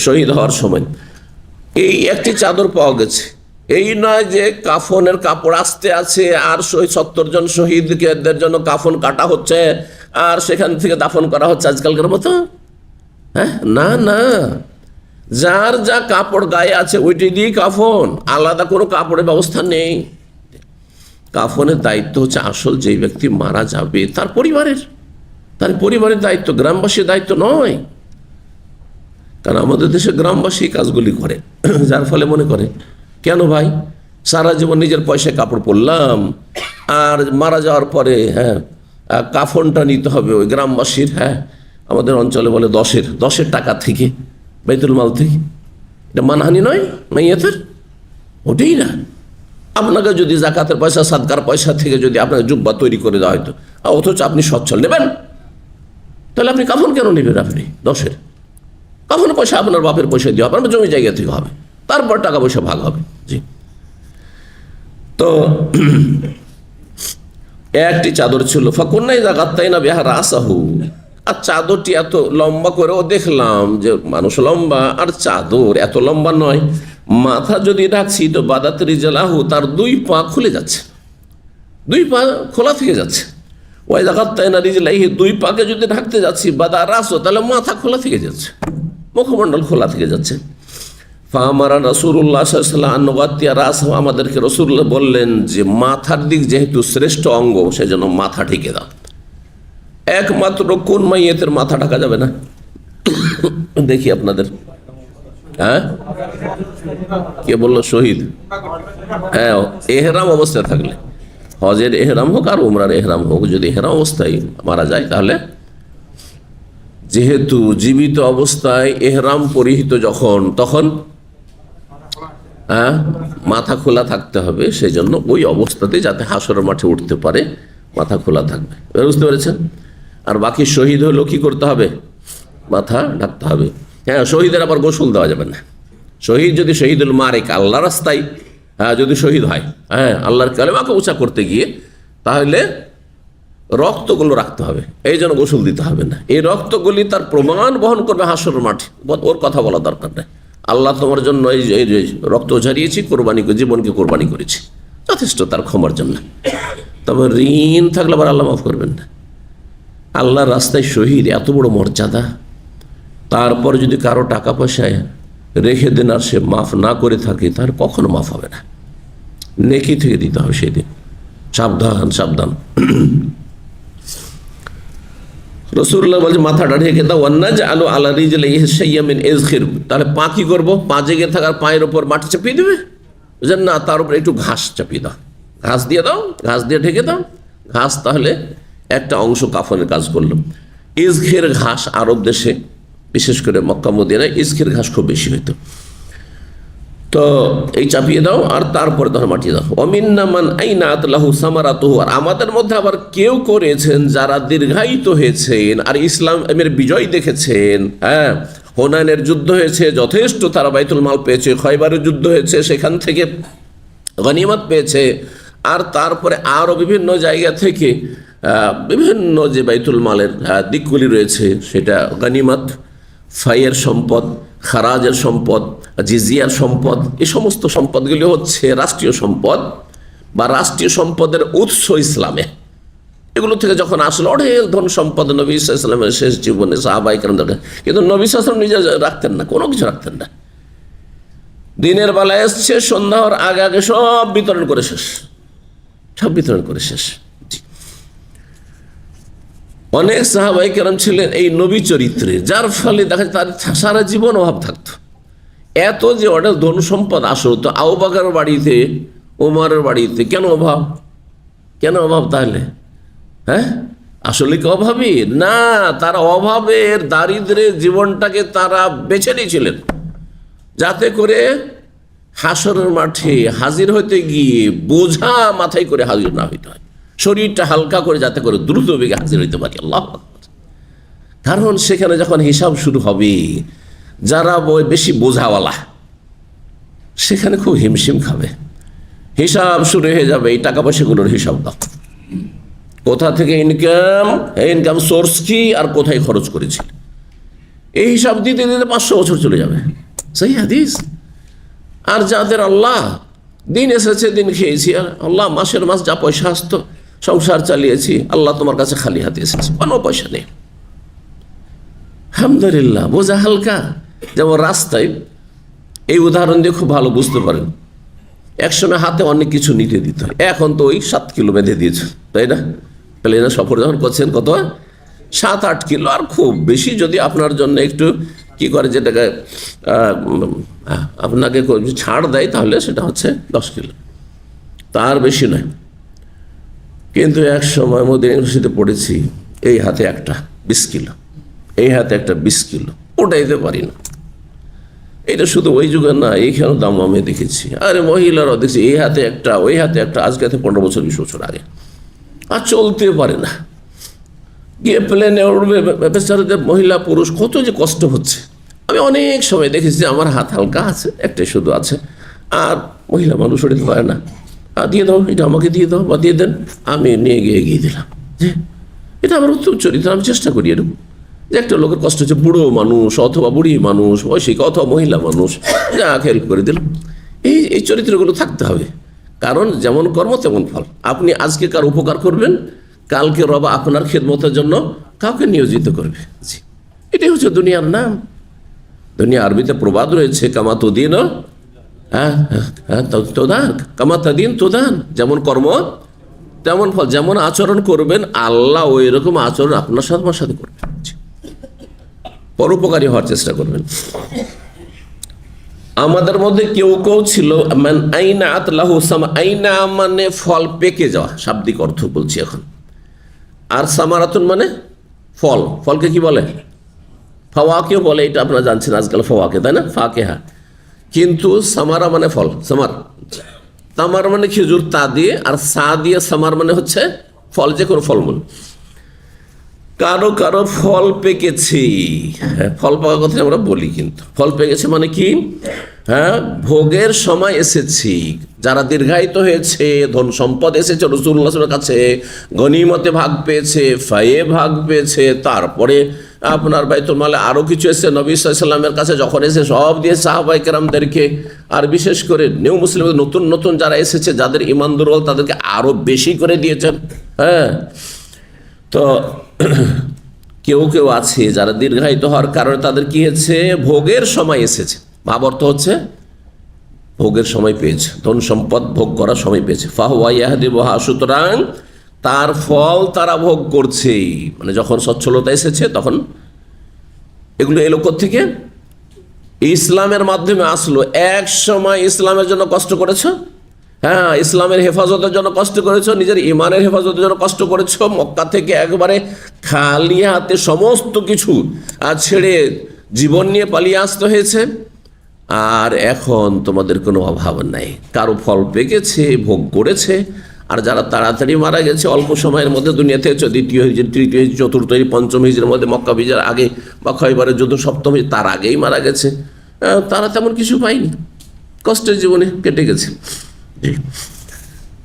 শহীদ হওয়ার সময়, এই একটি চাদর পাওয়া গেছে। এই নয় যে কাফনের কাপড় আসতে আছে আর 70 জন শহীদদের জন্য কাফন কাটা হচ্ছে আর সেখান থেকে দাফন করা হচ্ছে আজকালকার মতো। হ্যাঁ, না, যার যা কাপড় গায়ে আছে ওইটি দিয়ে কাফন, আলাদা কোনো কাপড়ের ব্যবস্থা নেই। কাফনের দায়িত্ব হচ্ছে আসল যে ব্যক্তি মারা যাবে তার পরিবারের দায়িত্ব, গ্রামবাসীর দায়িত্ব নয়। কারণ আমাদের দেশে গ্রামবাসী কাজগুলি করে, যার ফলে মনে করে কেন ভাই সারা জীবন নিজের পয়সায় কাপড় পরলাম, আর মারা যাওয়ার পরে কাফনটা নিতে হবে ওই গ্রামবাসীর, আমাদের অঞ্চলে বলে 10-এর টাকা থেকে, বাইতুল মাল থেকে। এটা মানহানি নয় মাইয়াতের? ওটাই না। আপনাকে যদি জাকাতের পয়সা, সাদকার পয়সা থেকে যদি আপনাকে জুব্বা তৈরি করে দেওয়া হয়তো, অথচ আপনি সচ্ছল নেবেন, তাহলে আপনি কাফন কেন নেবেন? আপনি 10-এর কাফনের পয়সা আপনার বাপের পয়সা দিয়ে হবে, আপনার জমি জায়গা থেকে হবে, তারপর টাকা পয়সা ভাগ হবে। জি, তো একটি চাদর ছিল, ফাকুন্নাই জাগাত্তাই না বিহা রাসাহু, আর চাদরটি এত লম্বা করেও দেখলাম যে মানুষ লম্বা, আর চাদর এত লম্বা নয়, মাথা যদি রাখছি তো বাদাত রিজালাহু, তার 2 পা খুলে যাচ্ছে, 2 পা খোলা থেকে যাচ্ছে। ওই জাগাত্তাই না রিজলাইহি, 2 পাকে যদি ঢাকতে যাচ্ছি বাদা রাসও, তাহলে মাথা খোলা থেকে যাচ্ছে, মুখমণ্ডল খোলা থেকে যাচ্ছে। ফামারা রাসূলুল্লাহ সাল্লাল্লাহু আলাইহি ওয়াসাল্লাম আনুগাতিয়া রাসহু, আমাদেরকে রাসূলুল্লাহ বললেন যে মাথার দিক যেহেতু শ্রেষ্ঠ অঙ্গ, সেজন্য মাথা ঢেকে দাও। একমাত্র কোন মাইয়েতের মাথা ঢাকা যাবে না? দেখি আপনাদের, কে বললো শহীদ? এহরাম অবস্থায় থাকলে, হজের এহরাম হোক আর উমরার এহরাম হোক, যদি এহরাম অবস্থায় মারা যায় তাহলে যেহেতু জীবিত অবস্থায় এহরাম পরিহিত তখন মাথা খোলা থাকতে হবে, সেই জন্য ওই অবস্থাতে যাতে হাসরের মাঠে উঠতে পারে মাথা খোলা থাকবে। বুঝতে পেরেছেন? আর বাকি শহীদ হলেও কি করতে হবে? মাথা ঢাকতে হবে। শহীদের আবার গোসল দেওয়া যাবে না। শহীদ যদি শহীদুল মারেক, আল্লাহ রাস্তায় যদি শহীদ হয়, আল্লাহর কালেমাকে উঁচা করতে গিয়ে, তাহলে রক্তগুলো রাখতে হবে, এই জন্য গোসল দিতে হবে না। এই রক্তগুলি তার প্রমাণ বহন করবে হাসরের মাঠে, ওর কথা বলা দরকার নেই। আল্লাহ তোমার জন্য এই রক্ত ঝরিয়েছি, জীবনকে কোরবানি করেছি, যথেষ্ট তার ক্ষমার জন্য। তবে ঋণ থাকলে আবার আল্লাহ মাফ করবেন না। আল্লাহর রাস্তায় শহীদ এত বড় মর্যাদা, তারপর যদি কারো টাকা পয়সায় রেখে দেন আর সে মাফ না করে থাকে, তার কখনো মাফ হবে না। নেকি থেকে দিতে হবে সেই দিন। সাবধান। রাসূলুল্লাহ বলছে মাথাটা ঢেকে দাও, ওয়ান্নাজআলু আলা রিজলিহি শাইয়্যাম মিন ইযখির, তাহলে পা কি করবো? পা জেগে থাকার পায়ের উপর মাটি চাপিয়ে দেবে? বুঝলেন না, তার উপরে একটু ঘাস চাপিয়ে দাও, ঘাস দিয়ে দাও, ঘাস দিয়ে ঢেকে দাও। ঘাস তাহলে একটা অংশ কাফনের কাজ করলো। ইজখের ঘাস আরব দেশে, বিশেষ করে মক্কা মদিনায় ইজখের ঘাস খুব বেশি হইতো। তো এই চাপিয়ে দাও আর তারপরে ধর মাটিয়ে দাও। অমিন্না মান আইনাত লাহু সামারাতুহু, আর আমাদের মধ্যে আবার কেউ করেছেন যারা দীর্ঘায়িত হয়েছেন আর ইসলামের বিজয় দেখেছেন। হ্যাঁ, হুনাইনের যুদ্ধ হয়েছে, যথেষ্ট তারা বাইতুল মাল পেয়েছে। খয়বারের যুদ্ধ হয়েছে, সেখান থেকে গনিমত পেয়েছে। আর তারপরে আরও বিভিন্ন জায়গা থেকে বিভিন্ন যে বাইতুল মালের দিকগুলি রয়েছে, সেটা গনিমত, ফাইয়ের সম্পদ, খারাজের সম্পদ, জিজিয়ার সম্পদ, এই সমস্ত সম্পদগুলি হচ্ছে রাষ্ট্রীয় সম্পদ বা রাষ্ট্রীয় সম্পদের উৎস ইসলামে। এগুলো থেকে যখন আসলে অঢেল ধন সম্পদ নবী সাল্লাল্লাহু আলাইহি ওয়াসাল্লামের শেষ জীবনে সাহাবায়ে কেরাম দেখেন, কিন্তু নবী সাল্লাল্লাহু আলাইহি ওয়াসাল্লাম নিজে রাখতেন না, কোনো কিছু রাখতেন না। দিনের বেলায় এসছে, সন্ধ্যা হওয়ার আগে আগে সব বিতরণ করে শেষ, সব বিতরণ করে শেষ। অনেক সাহাবায়ে কেরাম ছিলেন এই নবী চরিত্রে, যার ফলে দেখা যায় তার সারা জীবন অভাব থাকতো। এত যে অনেক ধন সম্পদ আসলো, তো আবু বকরের বাড়িতে, ওমরের বাড়িতে কেন অভাব? কেন অভাব তাহলে? হ্যাঁ, আসলে কি অভাবী? না, তারা অভাবের দারিদ্র্যের জীবনটাকে তারা বেছে নিয়েছিলেন, যাতে করে হাসরের মাঠে হাজির হইতে গিয়ে বোঝা মাথায় করে হাজির না হইতে হয়, শরীরটা হালকা করে যাতে করে দ্রুত বেগে হাজির হইতে পারি। আল্লাহু আকবার। কারণ সেখানে যখন হিসাব শুরু হবে, যারা বেশি বোঝাওয়ালা সেখানে খুব হিমশিম খাবে। হিসাব শুরু হয়ে যাবে, এই টাকা পয়সাগুলোর হিসাব দাও, কোথা থেকে ইনকাম, ইনকাম সোর্স কি, আর কোথায় খরচ করেছিল, এই হিসাব দিতে দিতে 500 বছর চলে যাবে। সেই হাদিস। আর যাদের আল্লাহ দিন এসেছে, দিন খেয়েছি, আর আল্লাহ মাসের মাস যা পয়সা আসতো সংসার চালিয়েছি, আল্লাহ তোমার কাছে খালি হাতে এসেছে, কোনো পয়সা নেই, আলহামদুলিল্লাহ, বোঝা হালকা। যেমন রাস্তায়, এই উদাহরণ দিয়ে খুব ভালো বুঝতে পারেন, একসময় হাতে অনেক কিছু নিতে দিতে হয়, এখন তো ওই 7 কিলো বেঁধে দিয়েছে, তাই না? প্লেনে সফর যখন করছেন, কত 7-8 কিলো, আর খুব বেশি যদি আপনার জন্য একটু কি করে, যেটাকে আপনাকে ছাড় দেয়, তাহলে সেটা হচ্ছে 10 কিলো, তার বেশি নয়। কিন্তু এক সময় মদিনা ইউনিভার্সিটিতে পড়েছি, এই হাতে একটা 20 কিলো, এই হাতে একটা 20 কিলো, ওটাইতে পারি না। এটা শুধু ওই যুগে না, এইখানেও দাম আমি দেখেছি। আরে মহিলারাও দেখছি, এই হাতে একটা, ওই হাতে একটা, আজকে 15 বছর 20 বছর আগে, আর চলতে পারে না। গিয়ে প্লেনে উঠবে, বেচারাদের মহিলা পুরুষ কত যে কষ্ট হচ্ছে। আমি অনেক সময় দেখেছি যে আমার হাত হালকা আছে, একটাই শুধু আছে, আর মহিলা মানুষ উঠতে পারে না, দিয়ে দাও, এটা আমাকে দিয়ে দাও বা দিয়ে দেন, আমি নিয়ে গিয়ে এগিয়ে দিলাম। যে এটা আমার উত্তম চরিত্র, আমি চেষ্টা করি এরকম, যে একটা লোকের কষ্ট হচ্ছে, বুড়ো মানুষ অথবা বুড়ি মানুষ, বয়সিক অথবা মহিলা মানুষ, যা হেল্প করে দিলাম। এই চরিত্রগুলো থাকতে হবে, কারণ যেমন কর্ম তেমন ফল। আপনি আজকে কার উপকার করবেন, কালকে রবা আপনার খেদমতের জন্য কাউকে নিয়োজিত করবে। জি, এটাই হচ্ছে দুনিয়ার নাম। দুনিয়া আরবিতে প্রবাদ রয়েছে, কামাতুদ্দিন, তোদান, কামাতাদিন তোদান, যেমন কর্ম তেমন ফল, যেমন আচরণ করবেন আল্লাহ ওই রকম আচরণ আপনার সাথে আমার সাথে করবেন। পরোপকারী হওয়ার চেষ্টা করবেন। আমাদের মধ্যে কেউ কেউ ছিল, মান আইনা আতলাহু সামা, আইনা মানে ফল পেকে যাওয়া, শাব্দিক অর্থ বলছি এখন, আর সামারাতুন মানে ফল, ফলকে কি বলে? ফাওয়াকে বলে, এটা আপনারা জানছেন আজকাল, ফাওয়াকে, তাই না? ফাকেহা। কিন্তু সামারা মানে ফল, সামার, তামার মানে খেজুর, তা দিয়ে, আর সা দিয়ে সামার মানে হচ্ছে ফল, যে কোনো ফলমূল। কারো কারো ফল পেকেছি, হ্যাঁ, ফল পাকার কথা আমরা বলি, কিন্তু ফল পেকেছে মানে কি? হ্যাঁ, ভোগের সময় এসেছি, যারা দীর্ঘায়িত হয়েছে, ধন সম্পদ এসেছে রাসূলুল্লাহর কাছে, গনিমতে ভাগ পেয়েছে, ফায়ে ভাগ পেয়েছে, তারপরে আপনার বাইতুল মালে আরও কিছু এসেছে নবী সাল্লাল্লাহু আলাইহি ওয়াসাল্লামের কাছে, যখন এসে সব দিয়ে সাহাবায়ে কেরামদেরকে, আর বিশেষ করে নিউ মুসলিম নতুন নতুন যারা এসেছে, যাদের ঈমান দুর্বল, তাদেরকে আরও বেশি করে দিয়েছেন। হ্যাঁ, তো কেউ কেউ আছে যারা দীর্ঘায়িত হওয়ার কারণে তাদের কি হয়েছে, ভোগের সময় এসেছে। ভাব অর্থ হচ্ছে ভোগের সময় পেয়েছে, ধন সম্পদ ভোগ করার সময় পেয়েছে। ফাহুয়া ইয়াহদিবুহা, সুতরাং তার ফল তারা ভোগ করছে। মানে যখন সচ্ছলতা এসেছে তখন এগুলো এলো থেকে ইসলামের মাধ্যমে আসলো। এক সময় ইসলামের জন্য কষ্ট করেছো, হ্যাঁ, ইসলামের হেফাজতের জন্য কষ্ট করেছো, নিজের ইমানের হেফাজতের জন্য কষ্ট করেছো, মক্কা থেকে একবারে খালি হাতে সমস্ত কিছু ছেড়ে জীবন নিয়ে পালিয়ে আসতে হয়েছে। আর এখন তোমাদের কোনো অভাব নাই, কারো ফল পেকেছে, ভোগ করেছে। আর যারা তাড়াতাড়ি মারা গেছে অল্প সময়ের মধ্যে দুনিয়াতে, দ্বিতীয় হিজরি, তৃতীয় হিজরি, চতুর্থ হিজরি, পঞ্চম হিজরির মধ্যে, মক্কা বিজয়ের আগে বা খয়বরের যুদ্ধ সপ্তম হিজরি তার আগেই মারা গেছে, তারা তেমন কিছু পায়নি, কষ্টের জীবনে কেটে গেছে।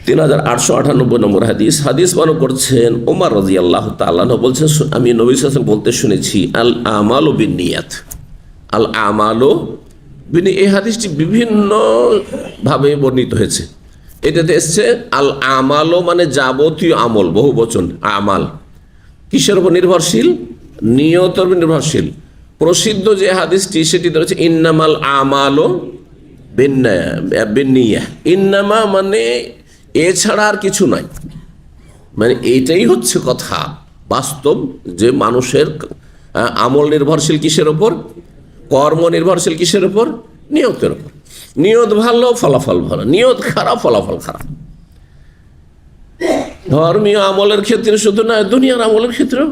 3898 নম্বর হাদিস বর্ণনা করছেন ওমর রাদিয়াল্লাহু তাআলা আনহু বলছেন, আমি নবী সাল্লাল্লাহু আলাইহি ওয়াসাল্লাম বলতে শুনেছি, আল আমালু বিন্নিয়াত, আল আমালু বিন্নিয়াত। এই হাদিসটি বিভিন্ন ভাবে বর্ণিত হয়েছে। এটাতে এসছে আল আমালু মানে যাবতীয় আমল, বহু বচন আমাল। কিসের উপর নির্ভরশীল? নিয়তের উপর নির্ভরশীল। প্রসিদ্ধ যে হাদিসটি সেটি ধরেছে ইন্নামাল আমালু বিন্নিয়াহ। ইন্নামা মানে এছাড়া আর কিছু নয়, মানে এইটাই হচ্ছে কথা বাস্তব, যে মানুষের আমল নির্ভরশীল কিসের ওপর? কর্ম নির্ভরশীল কিসের ওপর? নিয়তের ওপর। নিয়ত ভালো, ফলাফল ভালো, নিয়ত খারাপ, ফলাফল খারাপ। ধর্মীয় আমলের ক্ষেত্রে শুধু নয়, দুনিয়ার আমলের ক্ষেত্রেও,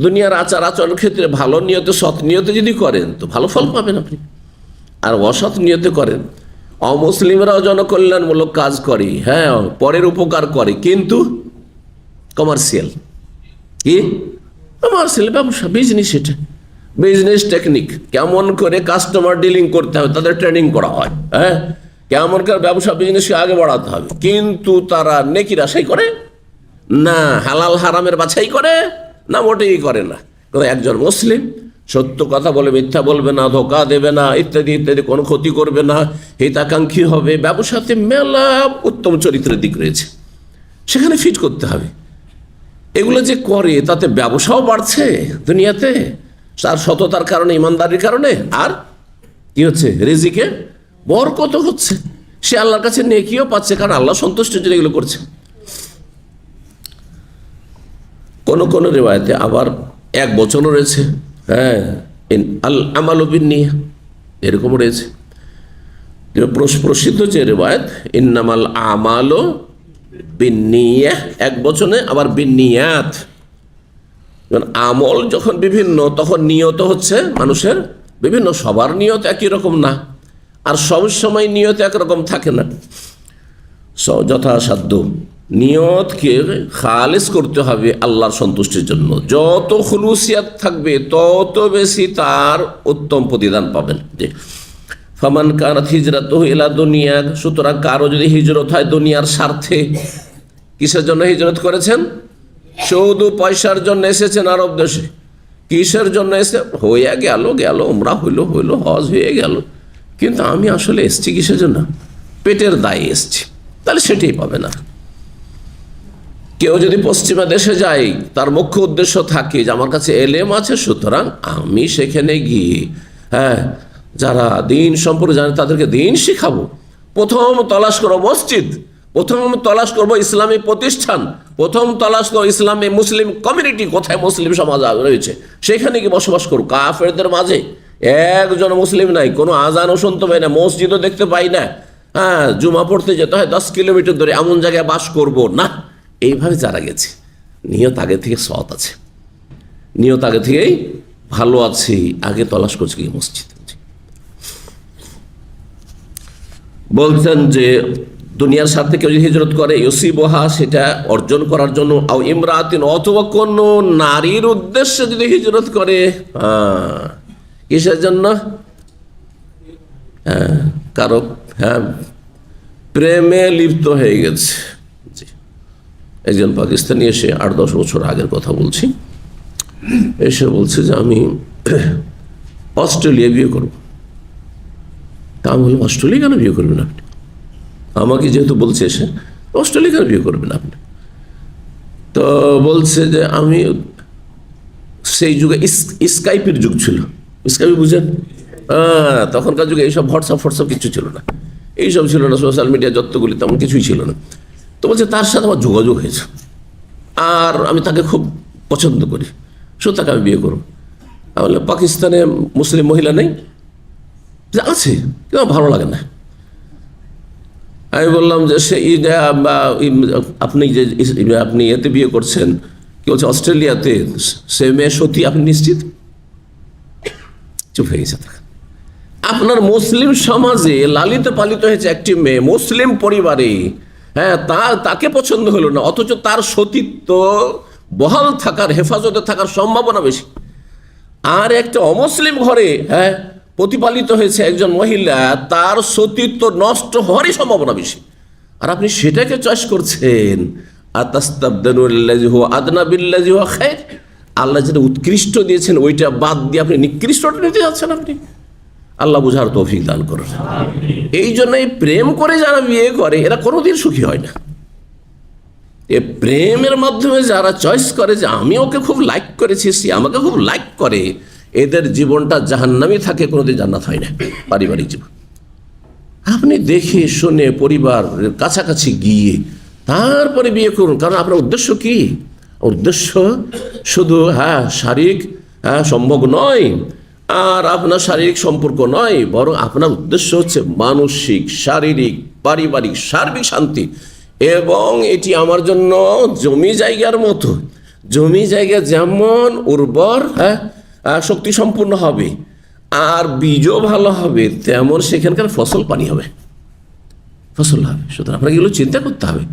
দুনিয়ার আচার আচরণের ক্ষেত্রে ভালো নিয়তে, সৎ নিয়তে যদি করেন তো ভালো ফল পাবেন আপনি। আর অসৎ নিয়তে করেন, অমুসলিমরাও জনকল্যাণমূলক কাজ করে, হ্যাঁ, পরের উপকার করে, কিন্তু কমার্শিয়াল, কি কমার্শিয়াল ব্যবসা, বিজনেস, এটা বিজনেস টেকনিক, কেমন করে কাস্টমার ডিলিং করতে হবে তাদের ট্রেনিং করা হয়, হ্যাঁ, কেমন করে ব্যবসা বিজনেসকে আগে বাড়াতে হবে, কিন্তু তারা নেকির আশাই করে না, হালাল হারামের বাছাই করে না, মোটেই করে না। একজন মুসলিম সত্য কথা বলে, মিথ্যা বলবে না, ধোকা দেবে না, ইত্যাদি ইত্যাদি, কোনো ক্ষতি করবে না, হিতাকাঙ্ক্ষী হবে। ব্যবসাতে মেলা উত্তম চরিত্রের দিক রয়েছে, সেখানে ফিট করতে হবে। এগুলো যে করে তাতে ব্যবসাও বাড়ছে দুনিয়াতে, তার সততার কারণে, ইমানদারির কারণে, আর কি হচ্ছে? রিজিকে বরকত হচ্ছে, সে আল্লাহর কাছে নেকিও পাচ্ছে, কারণ আল্লাহ সন্তুষ্ট যে এগুলো করছে। কোন কোন রিওয়ায়াতে আবার এক বচনও রয়েছে, হ্যাঁ, আল আমালু বিন্নিয়াহ, এরকম রয়েছে। প্রসিদ্ধ যে রিওয়ায়াত ইন্নামাল আমালু বিন্নিয়াহ, এক বচনে, আবার বিন্নিয়াত। আমল যখন বিভিন্ন, তখন নিয়ত হচ্ছে মানুষের বিভিন্ন, সবার নিয়ত একই রকম না, আর সব সময় নিয়ত একরকম থাকে না। যথাসাধ্য নিয়তকে খালেস করতে হবে আল্লাহর সন্তুষ্টির জন্য। যত খুলুসিয়াত থাকবে তত বেশি তার উত্তম প্রতিদান পাবেন। যে ফামান কানাত হিজরাতুহু ইলা দুনিয়া, সুতরাং কারো যদি হিজরত হয় দুনিয়ার স্বার্থে, কিসের জন্য হিজরত করেছেন? শুধু পয়সার জন্য এসেছেন আরব দেশে, কিসের জন্য এসে? হয়ে গেল উমরা হইল, হজ হয়ে গেল, কিন্তু আমি আসলে এসছি কিসের জন্য? পেটের দায়ে এসছি, তাহলে সেটাই পাবে না। কেউ যদি পশ্চিমা দেশে যায়, তার মুখ্য উদ্দেশ্য থাকে যে আমার কাছে এলেম আছে, সুতরাং আমি সেখানে গিয়ে, হ্যাঁ, যারা দিন সম্পর্কে জানে তাদেরকে দিন শিখাবো। প্রথম তলাশ করো মসজিদ, প্রথম তলাশ করবো ইসলামী প্রতিষ্ঠান, প্রথম তলাশ করবো ইসলামী মুসলিম কমিউনিটি, কোথায় মুসলিম সমাজ রয়েছে সেখানে কি বসবাস করো। কাফেরদের মাঝে একজন মুসলিম নাই, কোনো আজানও শুনতে পাই না, মসজিদও দেখতে পাই না, হ্যাঁ, জুমা পড়তে যেতে হয় 10 কিলোমিটার দূরে, এমন জায়গায় বাস করব না। এইভাবে যারা গেছে, নিয়ত আগে থেকে সৎ আছে, নিয়ত আগে থেকেই ভালো আছে, আগে তলাশ করছে কি মসজিদ। বলছেন যে দুনিয়ার স্বার্থে কেউ যদি হিজরত করে, ইউসিবহা, সেটা অর্জন করার জন্য, আও ইমরাতিন, অথবা কোন নারীর উদ্দেশ্যে যদি হিজরত করে, কিসের জন্য? কারো, হ্যাঁ, প্রেমে লিপ্ত হয়ে গেছে। একজন পাকিস্তানি এসে 8-10 বছর আগের কথা বলছি, এসে বলছে যে আমি অস্ট্রেলিয়া বিয়ে করব। তা আমি বললাম, অস্ট্রেলিয়া কেন বিয়ে করবেন আপনি? আমাকে যেহেতু বলছে এসে, অস্ট্রেলিয়া কেন বিয়ে করবেন আপনি? তো বলছে যে আমি, সেই যুগে স্কাইপের যুগ ছিল, স্কাইপ বুঝেন? তখনকার যুগে এইসব হোয়াটসঅ্যাপ কিছু ছিল না, এইসব ছিল না, সোশ্যাল মিডিয়া যতগুলি তেমন কিছুই ছিল না। তো বলছে তার সাথে আমার যোগাযোগ হয়েছে, আর আমি তাকে খুব পছন্দ করি, শুধু তাকে আমি বিয়ে করব। আমি বললাম, পাকিস্তানে মুসলিম মহিলা নেই? আছে, কিন্তু আমার ভালো লাগে না। আমি বললাম যে আপনি এতে বিয়ে করছেন, কি বলছে অস্ট্রেলিয়াতে, সে মেয়ে সত্যি, আপনি নিশ্চিত? চুপ হয়ে গেছে। আপনার মুসলিম সমাজে লালিত পালিত হয়েছে একটি মেয়ে মুসলিম পরিবারে, হ্যাঁ, তাকে পছন্দ হলো না, অথচ তার সতীত্ব বহাল থাকার, হেফাজতে থাকার সম্ভাবনা বেশি। আর একটা অমুসলিম ঘরে, হ্যাঁ, প্রতিপালিত হয়েছে একজন মহিলা, তার সতীত্ব নষ্ট হওয়ারই সম্ভাবনা বেশি। আর আপনি সেটাকে চয়েস করছেন। আল্লাহ যেটা উৎকৃষ্ট দিয়েছেন ওইটা বাদ দিয়ে আপনি নিকৃষ্টটা নিতে যাচ্ছেন। আপনি আল্লাহ বুঝার তৌফিক দান করুন। এই জন্যই প্রেম করে যারা বিয়ে করে এরা কোনোদিন সুখী হয় না। এ প্রেমের মাধ্যমে যারা চয়েস করে যে আমি ওকে খুব লাইক করেছি, সে আমাকে খুব লাইক করে, এদের জীবনটা জাহান্নামী থাকে, কোনোদিন জান্নাত হয় না পারিবারিক জীবন। আপনি দেখে শুনে পরিবারের কাছাকাছি গিয়ে তারপরে বিয়ে করুন। কারণ আপনার উদ্দেশ্য কি? উদ্দেশ্য শুধু শারীরিক সম্ভোগ নয়, আর আপনার শারীরিক সম্পর্ক নয়, বরং আপনার উদ্দেশ্য হচ্ছে মানসিক, শারীরিক, পারিবারিক, সার্বিক শান্তি। এবং এটি আমার জন্য জমি জায়গার মতো, জমি জায়গা যেমন উর্বর, শক্তি সম্পূর্ণ হবে, আর বীজও ভালো হবে, তেমন সেখানকার ফসল পানি হবে, ফসল হবে। সুতরাং আপনাকে এগুলো চিন্তা করতে হবে।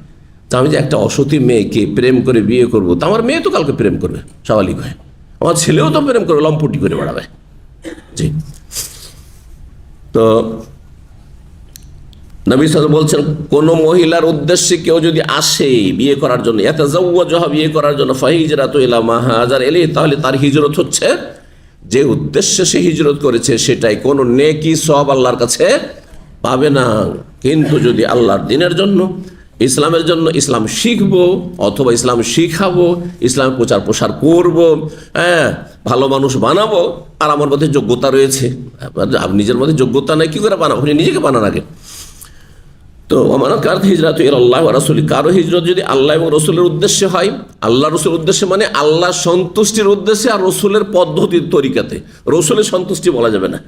তা আমি যে একটা অসতী মেয়েকে প্রেম করে বিয়ে করবো, তা আমার মেয়ে তো কালকে প্রেম করবে স্বাভাবিক হয়, আমার ছেলেও তো প্রেম করবে, লম্পটি করে বেড়াবে। জি, তো নবী সাল্লাল্লাহু আলাইহি ওয়াসাল্লাম বলছেন, কোন মহিলার উদ্দেশ্যে কেউ যদি আসে বিয়ে করার জন্য, ইয়াতাযাওয়াজুহা, বিয়ে করার জন্য, ফাহিজরাতু ইলা মা হাজার ইলাইহি, তাহলে তার হিজরত হচ্ছে যে উদ্দেশ্যে সে হিজরত করেছে সেটাই। কোনো নেকি সওয়াব আল্লাহর কাছে পাবে না। কিন্তু যদি আল্লাহর দ্বীনের জন্য, ইসলামের জন্য, ইসলাম শিখবো অথবা ইসলাম শিখাবো, ইসলামের প্রচার প্রসার করবো, হ্যাঁ, ভালো মানুষ বানাবো, আর আমার মধ্যে যোগ্যতা রয়েছে, আপনি নিজের মধ্যে যোগ্যতা নাই, কি করে বানাবো? আপনি নিজেকে বানান আগে। তো আমার কারণ হিজরত ইলাল্লাহি ওয়া রাসূলিহি, কারো হিজরত যদি আল্লাহ এবং রসুলের উদ্দেশ্যে হয়, আল্লাহ রসুলের উদ্দেশ্যে মানে আল্লাহ সন্তুষ্টির উদ্দেশ্যে, আর রসুলের পদ্ধতির তরিকাতে। রসুলের সন্তুষ্টি বলা যাবে না,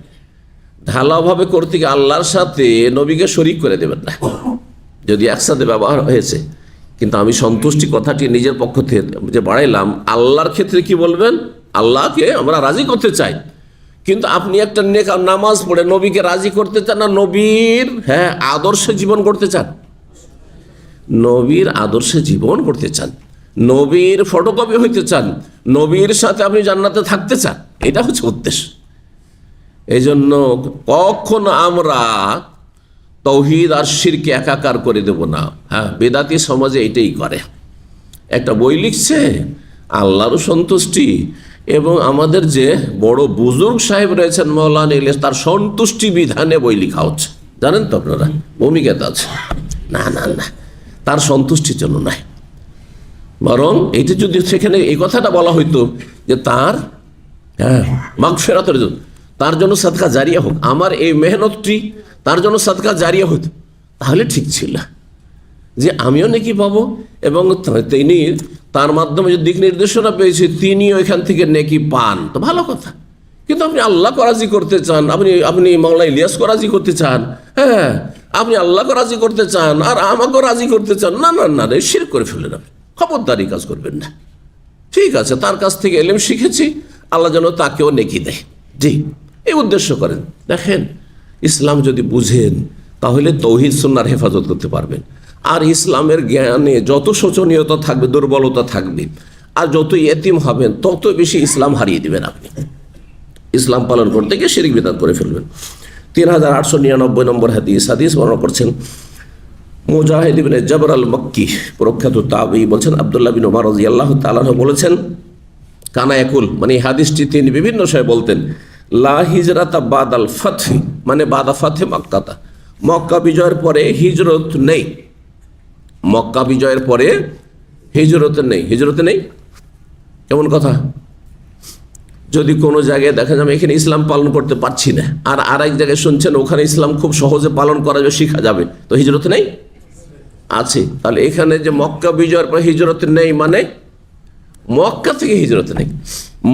ঢালাওভাবে করতে গিয়ে আল্লাহর সাথে নবীকে শরীক করে দেবেন না। যদি একসাথে ব্যবহার হয়েছে, কিন্তু আমি সন্তুষ্টি কথাটি নিজের পক্ষ থেকে যে বাড়াইলাম, আল্লাহর ক্ষেত্রে কি বলবেন? আল্লাহকে আমরা রাজি করতে চাই, কিন্তু আপনি একটা নেক নামাজ পড়ে নবীকে রাজি করতে চান না নবীর আদর্শে জীবন করতে চান? নবীর আদর্শে জীবন করতে চান, নবীর ফটোকপি হইতে চান, নবীর সাথে আপনি জান্নাতে থাকতে চান, এটা হচ্ছে উদ্দেশ্য। এই জন্য কখনো আমরা তৌহিদ আর শিরকে একাকার করে দেব না। বেদাতি সমাজে এটাই করে। একটা বই লিখছে আল্লাহরও সন্তুষ্টি এবং আমাদের যে বড় বুজুর্গ সাহেব রয়েছেন মৌলানা ইলিয়াস, তার সন্তুষ্টি বিধানে বই লেখা হচ্ছে। জানেন তো আপনারা, ভূমিকাতে আছে। না না না, তার সন্তুষ্টির জন্য নাই, বরং এইটা যদি সেখানে এই কথাটা বলা হইতো যে তার মাগফিরাতের জন্য, তার জন্য সাদকা জারিয়া হোক, আমার এই মেহনতটি তার জন্য সাদকা জারিয়া হতো, তাহলে ঠিক ছিল যে আমিও নেকি পাবো এবং তিনি তার মাধ্যমে যে দিক নির্দেশনা পেয়েছে তিনিও এখান থেকে নেকি পান, তো ভালো কথা। কিন্তু আপনি আল্লাহকে রাজি করতে চান, আপনি মাওলানা ইলিয়াসকে রাজি করতে চান, হ্যাঁ, আপনি আল্লাহকে রাজি করতে চান আর আমাকেও রাজি করতে চান, না না না, শিরক করে ফেললেন আপনি। খবরদারি কাজ করবেন না। ঠিক আছে, তার কাছ থেকে এলেম শিখেছি, আল্লাহ যেন তাকেও নেকি দেয়। জি, এই উদ্দেশ্য করেন। দেখেন, ইসলাম যদি বুঝেন তাহলে তৌহিদ সুন্নাহর হেফাজত করতে পারবেন। আর ইসলামের জ্ঞানে যত শোচনীয়তা থাকবে, দুর্বলতা থাকবে, আর যত এতিম হবেন তত বেশি ইসলাম হারিয়ে দিবেন আপনি। ইসলাম পালন করতে গিয়ে শিরক বিদআত করে ফেলবেন। 3899 নম্বর হাদিস বর্ণনা করছেন মুজাহিদ ইবনে জবর আল মক্কি, প্রখ্যাত তাবেঈ, বলছেন আব্দুল্লাহ বিন উমর রাদিয়াল্লাহু তাআলা বলেছেন, কানা ইয়াকুল, মানে হাদিসটি তিনি বিভিন্ন সময় বলতেন, লা হিজরাতা বাদাল ফাতহি, মানে বাদা ফাতহে মক্কাতা, মক্কা বিজয়ের পরে হিজরত নেই। মক্কা বিজয়ের পরে হিজরতে নেই। হিজরতে নেই কেমন কথা? যদি কোনো জায়গায় দেখা যাবে এখানে ইসলাম পালন করতে পারছি না, আর আরেক জায়গায় শুনছেন ওখানে ইসলাম খুব সহজে পালন করা যাবে, শেখা যাবে, তো হিজরতে নেই আছে। তাহলে এখানে যে মক্কা বিজয়ের পর হিজরতে নেই মানে মক্কা থেকে হিজরত নেই।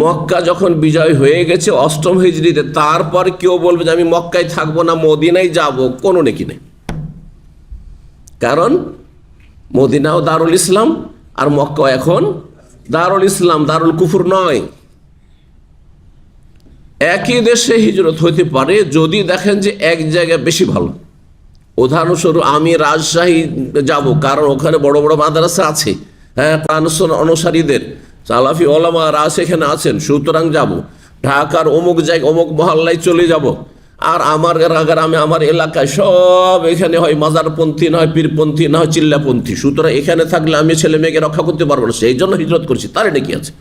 মক্কা যখন বিজয় হয়ে গেছে 8ম হিজরিতে, তারপর কেউ বলবে যে আমি মক্কায় থাকবো না, মদিনায় যাব, কোনো নেকি নেই। কারণ মদিনাও দারুল ইসলাম আর মক্কা এখন দারুল ইসলাম, দারুল কুফর নয়। একই দেশে হিজরত হইতে পারে যদি দেখেন যে এক জায়গায় বেশি ভালো। উদাহরণস্বরূপ আমি রাজশাহী যাব, কারণ ওখানে বড় বড় মাদ্রাসা আছে, হ্যাঁ, কোরআন সুন্নাহ অনুসারীদের সালাফি ওলামারা সেখানে আছেন, সুতরাং যাব। ঢাকার অমুক জায়গায় অমুক মহল্লায় চলে যাব। আর আমার আমার এলাকায় সব এখানে হয় মাজারপন্থী, না হয় পীরপন্থী, না হয় চিল্লাপন্থী, সুতরাং এখানে থাকলে আমি ছেলে মেয়েকে রক্ষা করতে পারবো না, সেই জন্য হিজরত করছি, তার নাকি আছে।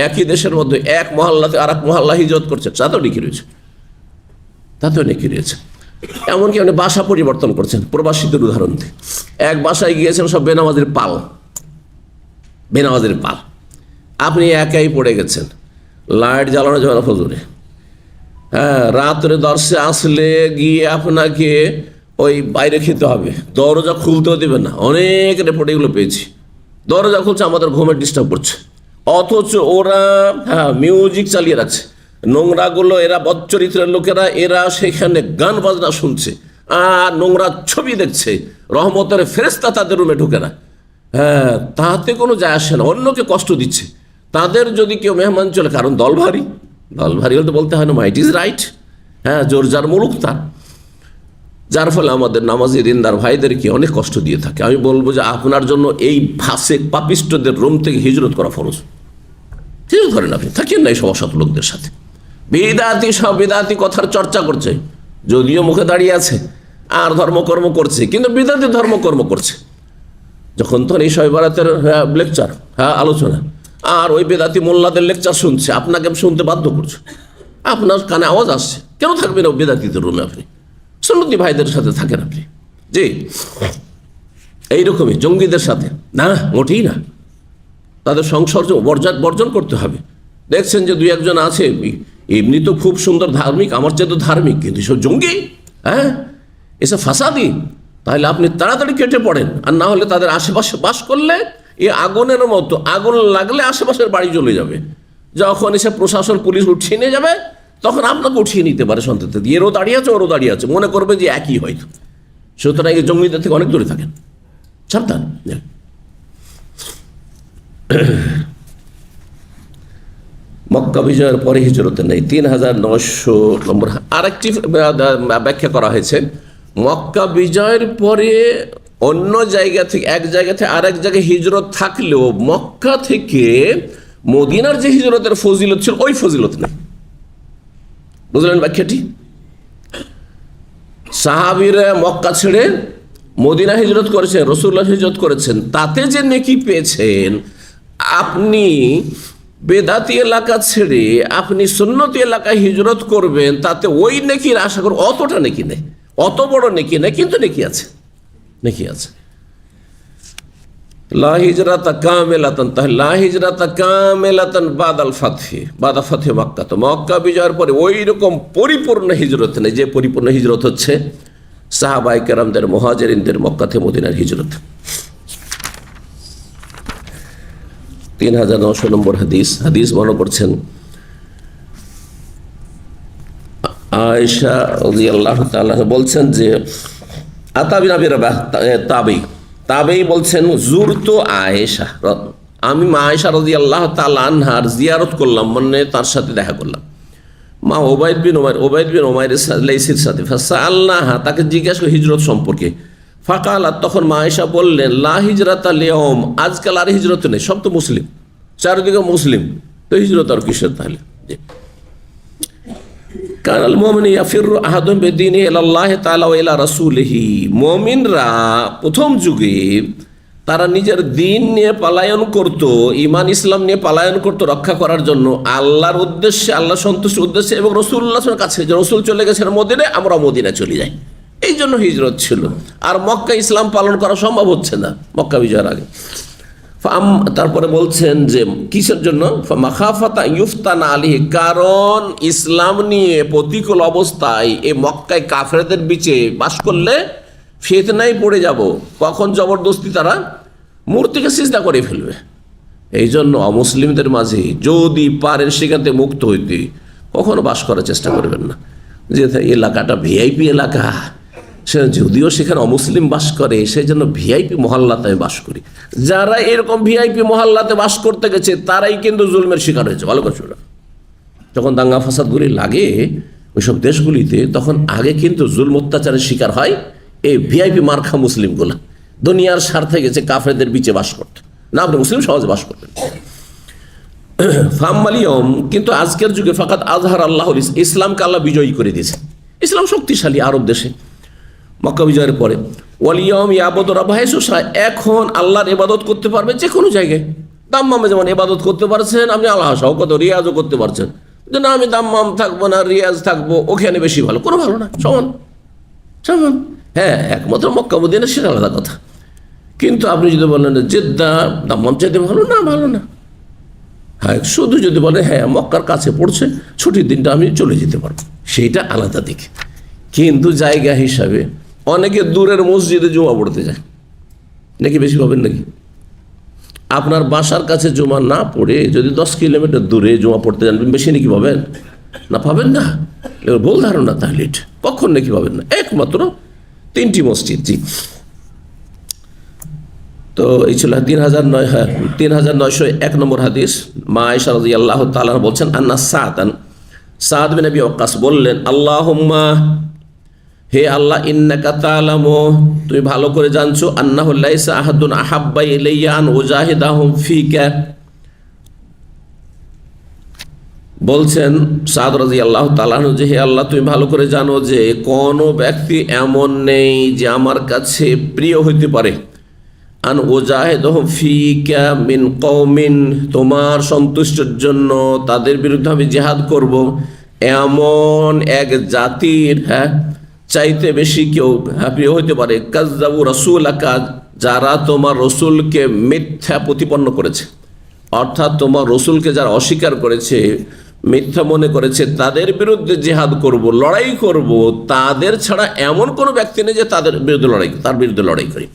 একই দেশের মধ্যে এক মহল্লাতে আর এক মহল্লা হিজরত করছে, তাতেও নাকি রয়েছে, তাতেও নাকি রয়েছে। এমনকি আপনি বাসা পরিবর্তন করছেন, প্রবাসীদের উদাহরণ দিয়ে এক বাসায় গিয়েছেন সব বেনামাজির পাল, বেনামাজির পাল, আপনি একাই পড়ে গেছেন, লাইট জ্বালানো যাবে না ফজরে, হ্যাঁ, রাত্রে দর্শে আসলে গিয়ে আপনাকে ওই বাইরে খেতে হবে, দরজা খুলতেও দেবে না। অনেক রিপোর্ট এগুলো পেয়েছি, দরজা খুলছে আমাদের ঘুমের ডিস্টার্ব করছে, অথচ ওরা হ্যাঁ মিউজিক চালিয়ে রাখছে, নোংরাগুলো এরা বদচরিত্রের লোকেরা এরা সেখানে গান বাজনা শুনছে আর নোংরা ছবি দেখছে, রহমতের ফেরেশতা তাদের রুমে ঢুকে না, হ্যাঁ, তাতে কোনো যায় আসে না, অন্যকে কষ্ট দিচ্ছে। তাদের যদি কেউ মেহমান চলে, কারণ দল ভারী, দল ভারী হলে তো বলতে হয় না মাইট ইজ রাইট, হ্যাঁ, জোর যার মুলুক তার, যার ফলে আমাদের নামাজি দিনদার ভাইদেরকে অনেক কষ্ট দিয়ে থাকে। আমি বলবো যে আপনার জন্য এই ফাসেক পাপিষ্টদের রুম থেকে হিজরত করা ফরজ। হিজরত করেন, আপনি থাকেন না এই সব অসৎ লোকদের সাথে। বিদাতি সব বিদাতি কথার চর্চা করছে, যদিও মুখে দাঁড়িয়ে আছে আর ধর্মকর্ম করছে, কিন্তু বিদাতি ধর্মকর্ম করছে। যখন তখন এই শয়বারাতের লেকচার, হ্যাঁ, আলোচনা, আর ওই বেদাতি মোল্লাদের লেকচার শুনছে, আপনাকে শুনতে বাধ্য করছে, আপনার কানে আওয়াজ আসছে, কেন থাকবেন ওই বেদাতিদের রুমে? আপনি সুন্নতি ভাইদের সাথে থাকেন, আপনি জি এইরকমই জঙ্গিদের সাথে না, মোটেই না। তাদের সংসর্গ বর্জন করতে হবে। দেখছেন যে দুই একজন আছে এমনি তো খুব সুন্দর ধার্মিক, আমার চেয়ে তো ধার্মিক, কিন্তু এসব জঙ্গি, হ্যাঁ, এসব ফাসাদি, তাহলে আপনি তাড়াতাড়ি কেটে পড়েন। আর না হলে তাদের আশেপাশে বাস করলে এই আগুনের মতো, আগুন লাগলে আশেপাশের বাড়ি চলে যাবে, যখন এসে প্রশাসন পুলিশ উঠিয়ে নিয়ে যাবে তখন আপনাকে উঠিয়ে নিতে পারে সন্ততি দিয়ে, এরও দাঁড়িয়ে আছে ওরও দাঁড়িয়ে আছে, মনে করবে যে একই হয়তো। সুতরাং এই জঙ্গিদের থেকে অনেক দূরে থাকেন, সাবধান। মক্কা বিজয়ের পরে হিজরতে নেই। 3900 নম্বর আরেকটি ব্যাখ্যা করা হয়েছে, মক্কা বিজয়ের পরে অন্য জায়গা থেকে এক জায়গা থেকে আরেক জায়গায় হিজরত থাকলেও মক্কা থেকে মদিনার যে হিজরতের ফজিলত ছিল ওই ফজিলত নেই। বুঝলেন ব্যাখ্যাটি? সাহাবীরা মক্কা ছেড়ে মদিনা হিজরত করেছেন, রাসূলুল্লাহ হিজরত করেছেন, তাতে যে নেকি পেয়েছেন, আপনি বেদাতি এলাকা ছেড়ে আপনি সুন্নতি এলাকায় হিজরত করবেন, তাতে ওই নেকির আশা করি অতটা নেকি নেই, অত বড় নেকি নেই, কিন্তু নেকি আছে, নেকি আছে। লা হিজরাতা কামিলাতান, তাহলে লা হিজরাতা কামিলাতান বাদাল ফাতহি, বাদা ফাতহি মক্কা। তো মক্কা বিজয়ের পরে ওই রকম পরিপূর্ণ হিজরত নেই, যে পরিপূর্ণ হিজরত হচ্ছে সাহাবায়ে কেরামদের, মুহাজিরিনদের মক্কা থেকে মদিনার হিজরত। 3900 নম্বর হাদিস বর্ণনা করছেন আয়েশা রাদিয়াল্লাহু তাআলা বলছেন যে আতাবি নবী রাবাহ তাবেই বলছেন জুরতু আয়েশা, আমি মা আয়েশা রাদিয়াল্লাহু তাআলা আনহার জিয়ারত করলাম, মানে তার সাথে দেখা করলাম, মা ওবাইদ বিন ওমাইর লাইসির সাথে। ফাসালনাহা, তাকে জিজ্ঞাসা করি হিজরত সম্পর্কে। ফাকালাত, তখন মা আয়েশা বললেন লা হিজরাতা লিয়াউম, আজকাল আর হিজরত নেই, সব তো মুসলিম, চারিদিকে মুসলিম, তো হিজরত আর কিসের? তাহলে কানাল মুমিনু ইয়াফিরু আহাদুম বিদীনিহি ইলাল্লাহি তাআলা ওয়া ইলা রাসূলিহি, মুমিনরা প্রথম যুগে তারা নিজের দিন নিয়ে পলায়ন করত, ঈমান ইসলাম নিয়ে পলায়ন করত রক্ষা করার জন্য আল্লাহর উদ্দেশ্যে, আল্লাহ সন্তুষ্টির উদ্দেশ্যে, এবং রাসূলুল্লাহর কাছে, যে রাসূল চলে গেছেন মদিনায়, আমরা মদিনায় চলে যাই, এই জন্য হিজরত ছিল। আর মক্কা ইসলাম পালন করা সম্ভব হচ্ছে না মক্কা বিজয়ের আগে। তারপরে বলছেন যে কিসের জন্য? মাখাফাতা ইউফতানা আলাইহি, কারণ ইসলাম নিয়ে প্রতিকূল অবস্থায় এই মক্কায় কাফেরদের বিচে বাস করলে ফিতনায় পড়ে যাব, কখন জবরদস্তি তারা মূর্তিকে সিজদা করে ফেলবে, এই জন্য অমুসলিমদের মাঝে যদি পারেন সেখান থেকে মুক্ত হইতে কখনো বাস করার চেষ্টা করবেন না। যে এলাকাটা ভিআইপি এলাকা, সে যদিও সেখানে অমুসলিম বাস করে, সেই জন্য ভিআইপি মহল্লাতে আমি বাস করি। যারা এরকম ভিআইপি মহল্লাতে বাস করতে গেছে তারাই কিন্তু জুলমের শিকার হয়েছে। ভালো করে শুনুন, যখন দাঙ্গা ফাসাদগুলি লাগে ওইসব দেশগুলিতে, তখন আগে কিন্তু জুলম অত্যাচারের শিকার হয় এই ভিআইপি মার্খা মুসলিমগুলা। দুনিয়ার স্বার্থে গেছে কাফেরদের বিচে বাস করতে, না আপনি মুসলিম সহজে বাস করবেন। ফাম্মালিয়ম, কিন্তু আজকের যুগে ফাকাত আজহার আল্লাহ, ইসলামকে আল্লাহ বিজয়ী করে দিয়েছে। ইসলাম শক্তিশালী আরব দেশে মক্কা বিজয়ের পরে। ওয়ালিয়ম ইয়াবুদু রাব্বা হাইসু শাআ, এখন আল্লাহর ইবাদত করতে পারবেন যে কোনো জায়গায়। দাম্মামে যেমন ইবাদত করতে পারছেন, আপনি আল্লাহ শওকত রিয়াজও করতে পারছেন। যে না আমি দাম্মাম থাকবো না, রিয়াজ থাকবো, ওখানে বেশি ভালো, কোনো ভালো না, সমান সমান। হ্যাঁ, একমাত্র মক্কা মদিনা সেটা আলাদা কথা। কিন্তু আপনি যদি বলেন জেদ্দা দাম্মাম চাইতে ভালো না, ভালো না। হ্যাঁ, শুধু যদি বলে হ্যাঁ মক্কার কাছে পড়ছে, ছুটির দিনটা আমি চলে যেতে পারবো, সেইটা আলাদা দিক। কিন্তু জায়গা হিসাবে অনেকে দূরের মসজিদে জুমা পড়তে যায়, নাকি বেশি পাবেন নাকি? আপনার বাসার কাছে জুমা না পড়ে যদি 10 কিলোমিটার দূরে জুমা পড়তে যান, বেশি নাকি পাবেন? না, পাবেন না। এবার ভুল ধারণা তাহলে, কখন নাকি পাবেন না, একমাত্র 3টি মসজিদ। জি, তো এই ছিল 3901 নম্বর হাদিস। মা আয়েশা রাদিয়াল্লাহু তাআলা বলছেন, আন্না সাদ বিন আবি ওয়াক্কাস বললেন, আল্লাহুম্মা, হে আল্লাহ, ইন্নাকা তা'লামু, তুমি ভালো করে জানছো, আন্নাহু লাইসা আহাদুন আহাব্বা ইলাইয়া আন উজাহিদাহুম ফিকা। বলছেন সাদ রাদিয়াল্লাহু তাআলা আনহু যে হে আল্লাহ, তুমি ভালো করে জানো যে কোনো ব্যক্তি এমন নেই যে আমার কাছে প্রিয় হইতে পারে, আন উজাহিদাহুম ফিকা মিন কওমিন, তোমার সন্তুষ্টির জন্য তাদের বিরুদ্ধে আমি জিহাদ করব, এমন এক জাতির চাইতে বেশি কেউ প্রিয় হইতে পারে। কাযযাবু রাসূলাকা, যারা তোমার রসুলকে মিথ্যা প্রতিপন্ন করেছে, অর্থাৎ তোমার রসুলকে যারা অস্বীকার করেছে, মিথ্যা মনে করেছে, তাদের বিরুদ্ধে জিহাদ করব, লড়াই করব, তাদের ছাড়া এমন কোনো ব্যক্তি নেই যে তার বিরুদ্ধে লড়াই করি।